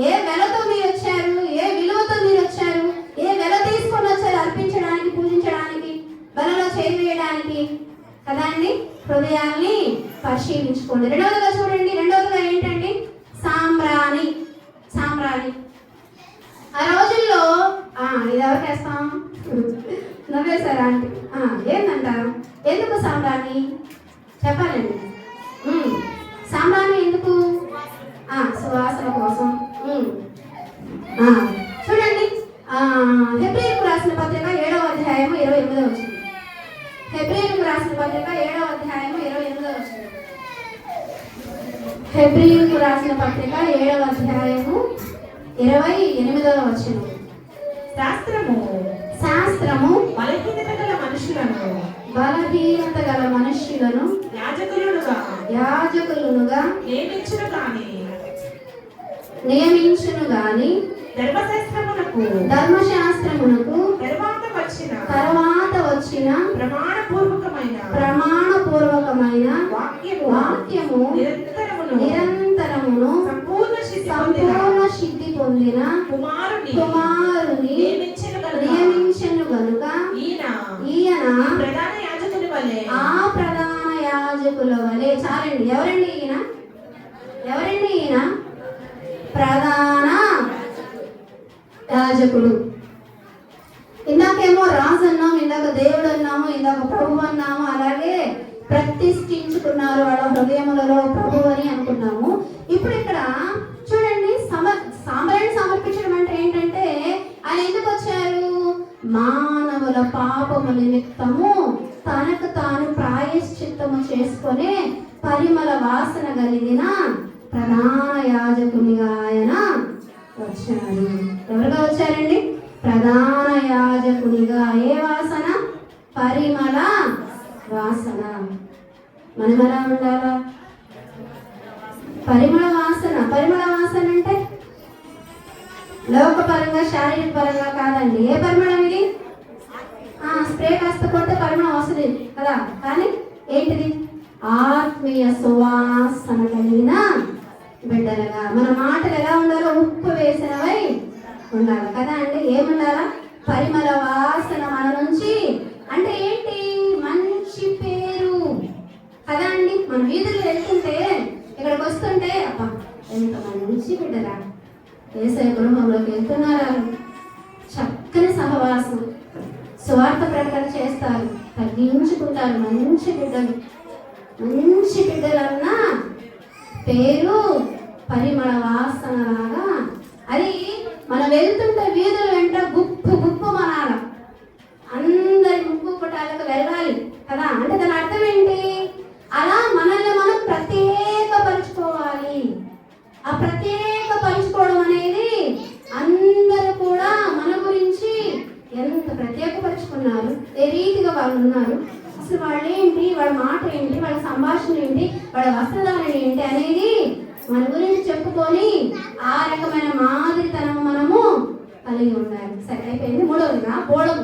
ఏ వెలతో మీరు వచ్చారు? ఏ విలువతో మీరు వచ్చారు? ఏ వెల తీసుకొని వచ్చారు? అర్పించడానికి, పూజించడానికి, బలలో చేరివేయడానికి కదా అండి. హృదయాల్ని పరిశీలించుకోండి. రెండవదిగా చూడండి, రెండవదిగా ఏంటండి? సాంబ్రాణి. సాంబ్రాణి ఆ రోజుల్లో ఇది ఎవరికి వేస్తాం? నవ్వేశారా అంటే ఏంటంటారు? ఎందుకు సాంబ్రాణి చెప్పాలండి? సాంబ్రాణి ఎందుకు? సువాసన కోసం. చూడండి, హెబ్రీయులకు రాసిన పత్రిక 7వ అధ్యాయము 28వ వచనం. హెబ్రీయులకు రాసిన పత్రిక 7వ అధ్యాయము 28వ వచనం. హెబ్రీయులకు రాసిన పత్రిక 7వ అధ్యాయము 28వ వచనం. శాస్త్రము బలహీనత గల మనుష్యులను యాజకులుగా నియమించును గాని ధర్మశాస్త్రమునకు తర్వాత వచ్చిన ప్రమాణపూర్వకమైన వాక్యము నిరంతరమును సంపూర్ణ సిద్ధి పొందిన కుమారుని నియమించను గనుక ఈయన ఆ ప్రధాన యాజకుల వలె. చాలండి. ఎవరండి ఈయన? ఎవరండి ఈయన? ప్రధాన యాజకుడు. ఇందాకేమో రాజు అన్నాము, ఇందాక దేవుడు అన్నాము, ఇందాక ప్రభు అన్నాము. అలాగే ప్రతిష్ఠించుకున్నారు వాళ్ళ హృదయములలో ప్రభు అని అనుకున్నాము. ఇప్పుడు ఇక్కడ చూడండి, సాంబ్రాణి సమర్పించడం అంటే ఏంటంటే ఆయన ఎందుకు వచ్చారు? మానవుల పాపము నిమిత్తము తనకు తాను ప్రాయశ్చిత్తము చేసుకునే పరిమళ వాసన కలిగిన ప్రధాన యాజకునిగా ఆయన వచ్చారు. ఎవరుగా వచ్చారండి? ప్రధాన యాజకునిగా. ఏ వాసన? పరిమళ వాసన. మనం ఎలా ఉండాలా? పరిమళ వాసన. పరిమళ వాసన అంటే లోకపరంగా, శారీరక పరంగా కాదండి. ఏ పరిమళం ఇది? స్ప్రే కాస్త కొడితే పరిమళం వస్తుంది కదా, కానీ ఏంటిది? ఆత్మీయ సువాసన కలిగిన బిడ్డలుగా మన మాటలు ఎలా ఉండాలో? ఉప్పు వేసినవై ఉండాలి కదా అండి. ఏముండాలా? పరిమళ వాసన మన నుంచి. అంటే ఏంటి? మంచి పేరు కదా అండి. మన వీధులు వెళ్తుంటే, ఇక్కడికి వస్తుంటే, అబ్బా ఎంత మంచి బిడ్డరా, యేసయ్య కుటుంబంలోకి వెళ్తున్నారా, చక్కని సహవాసం, స్వార్థ ప్రకటన చేస్తారు, తగ్గించుకుంటారు, మంచి బిడ్డలు. మంచి బిడ్డలన్న పేరు పరిమళ వాసన లాగా. అది మనం వెళ్తుంటే వీధుల వెంట గుప్పు గుప్పు మనాల, అందరి ముక్కు పుటాలకు వెళ్ళాలి కదా. అంటే దాని అర్థం ఏంటి? అలా మనల్ని మనం ప్రత్యేకపరుచుకోవాలి. ఆ ప్రత్యేకపరుచుకోవడం అనేది అందరూ కూడా మన గురించి ఎంత ప్రత్యేకపరుచుకున్నారు, ఏ రీతిగా వాళ్ళు ఉన్నారు, అసలు వాళ్ళు ఏంటి, వాళ్ళ మాట ఏంటి, వాళ్ళ సంభాషణ ఏంటి, వాళ్ళ వస్త్రధారణ ఏంటి అనేది మన గురించి చెప్పుకొని ఆ రకమైన మాదిరితనం మనము కలిగి ఉండాలి. సరే, అయిపోయింది. మూడవదిగా బోళం.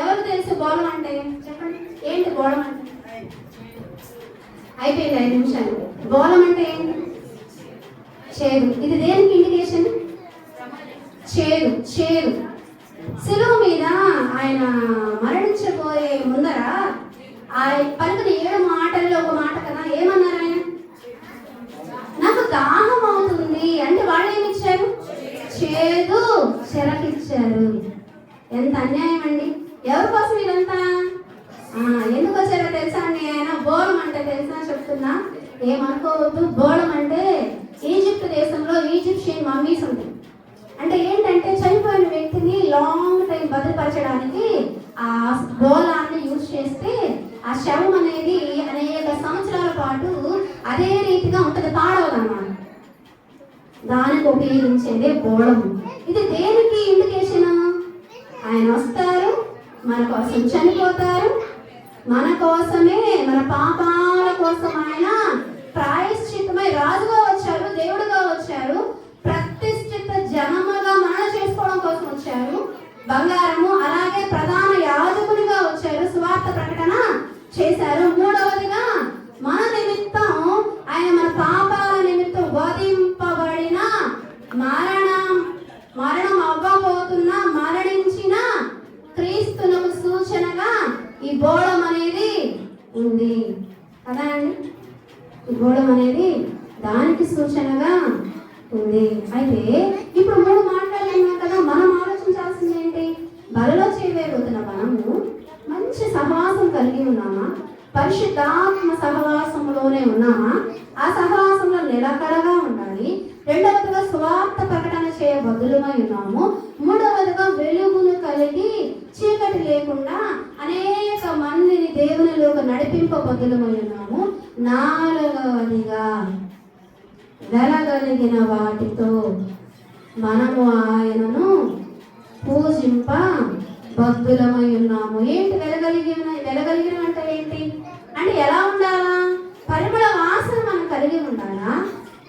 ఎవరు తెలుసు బోళం అంటే? చెప్పండి, ఏంటి బోళం అంటే? అయిపోయింది, 5 నిమిషాలు. బోళం అంటే ఏంటి? చేదు. ఇది దేనికి ఇండికేషన్? చేదు. శిలువ మీద ఆయన మరణించబోయే ముందర ఆ పలుకున 7 మాటల్లో ఒక మాట కదా, ఏమన్నారు ఆయన? నాకు దాహం అవుతుంది అంటే వాళ్ళు ఏమి ఇచ్చారు? చేదు చెరకిచ్చారు. ఎంత అన్యాయం అండి! ఎవరి కోసం ఇదంతా? ఎందుకు వచ్చారో తెలుసా అండి? ఆయన బోళం అంటే తెలుసా చెప్తున్నా, ఏమనుకోవద్దు. బోళం అంటే ఈజిప్ట్ దేశంలో ఈజిప్షియన్ మమ్మీస్ ఉంటాయి. అంటే ఏంటంటే చనిపోయిన వ్యక్తిని లాంగ్ టైం భద్రపరచడానికి ఆ బోళాన్ని యూజ్ చేస్తే ఆ శవం అనేది అనేక సంవత్సరాల పాటు అదే రీతిగా ఉంటుంది, పాడవదన్నమాట. దానికి ఉపయోగించేదే బోళం. ఇది దేనికి ఇండికేషన్? ఆయన వస్తారు, మన కోసం చనిపోతారు, మన కోసమే, మన పాపాల కోసం ఆయన ప్రాయశ్చిత్తమై రాజుగా వచ్చారు, దేవుడుగా వచ్చారు, ప్రతిష్ఠిత జనముగా మరణ చేసుకోవడం కోసం వచ్చారు, బంగారము. అలాగే ప్రధాన యాజకునిగా వచ్చారు, సువార్త ప్రకటన చేశారు. మూడవదిగా మన నిమిత్తం ఆయన మన పాపాల నిమిత్తం వధింపబడిన, మరణం అవ్వబోతున్న, మరణించిన క్రీస్తునకు సూచనగా ఈ బోళం అనేది ఉంది కదా అండి. ఈ బోళం అనేది దానికి సూచనగా ఉంది. అయితే ఇప్పుడు 3 మాట్లాడుతున్నాం కదా, మనం ఆలోచించాల్సింది ఏంటి? బలలో చేయబోతున్న మనము మంచి సహవాసం కలిగి ఉన్నామా? పరిశుద్ధాత్మ సహవాసంలోనే ఉన్నామా? ఆ సహవాసంలో నిలకడగా ఉండాలి. రెండవదిగా సువార్త ప్రకటన చేయబద్దులమై ఉన్నాము. మూడవదిగా వెలుగును కలిగి చీకటి లేకుండా అనేక మందిని దేవునిలోకి నడిపింపబద్దులమై ఉన్నాము. నాలుగవదిగా వెలగలిగిన వాటితో మనము ఆయనను పూజింప బద్దులమై ఉన్నాము. ఏంటి వెలగలిగిన అంటే ఏంటి అంటే ఎలా ఉండాలా? పరిమళ వాసన మనం కలిగి ఉండాలా,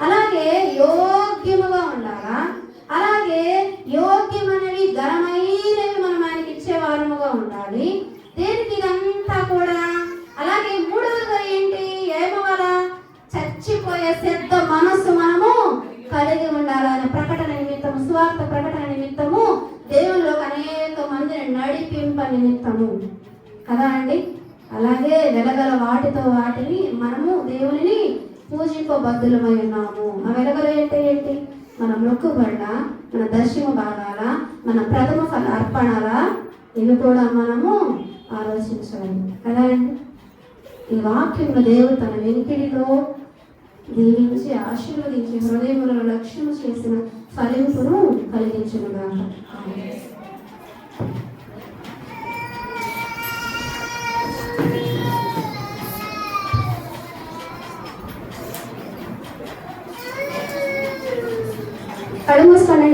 అలాగే యోగ్యముగా ఉండాలా, అలాగే యోగ్యమైనవి ఘనమైనవి మనం ఆయనకి ఇచ్చే వారముగా ఉండాలి. దేనికి ఇదంతా కూడా? అలాగే మూడవదిగా ఏంటి? ఏమవ్వాలా? చచ్చిపోయే సిద్ధ మనస్సు మనము కలిగి ఉండాలని ప్రకటన నిమిత్తము, స్వార్థ ప్రకటన నిమిత్తము, దేవుళ్ళకి అనేక మందిని నడిపింప నిమిత్తము కదా అండి. అలాగే వెలగల వాటితో వాటిని మనము దేవుని పూజింపబద్దులమై ఉన్నాము. ఆ వెలగలు ఏంటి? మన మొక్కుబళ్ళ, మన దశమ భాగాల, మన ప్రథమ ఫల అర్పణల, ఇవి కూడా మనము ఆలోచించాలి కదా అండి. ఈ వాక్యంలో దేవుడు తన వెనుకిడిలో దీవించి ఆశీర్వదించి హృదయముల లక్ష్యం చేసిన ఫలింపును కలిగించునుగాక. కళ్ళు మూసుకోండి.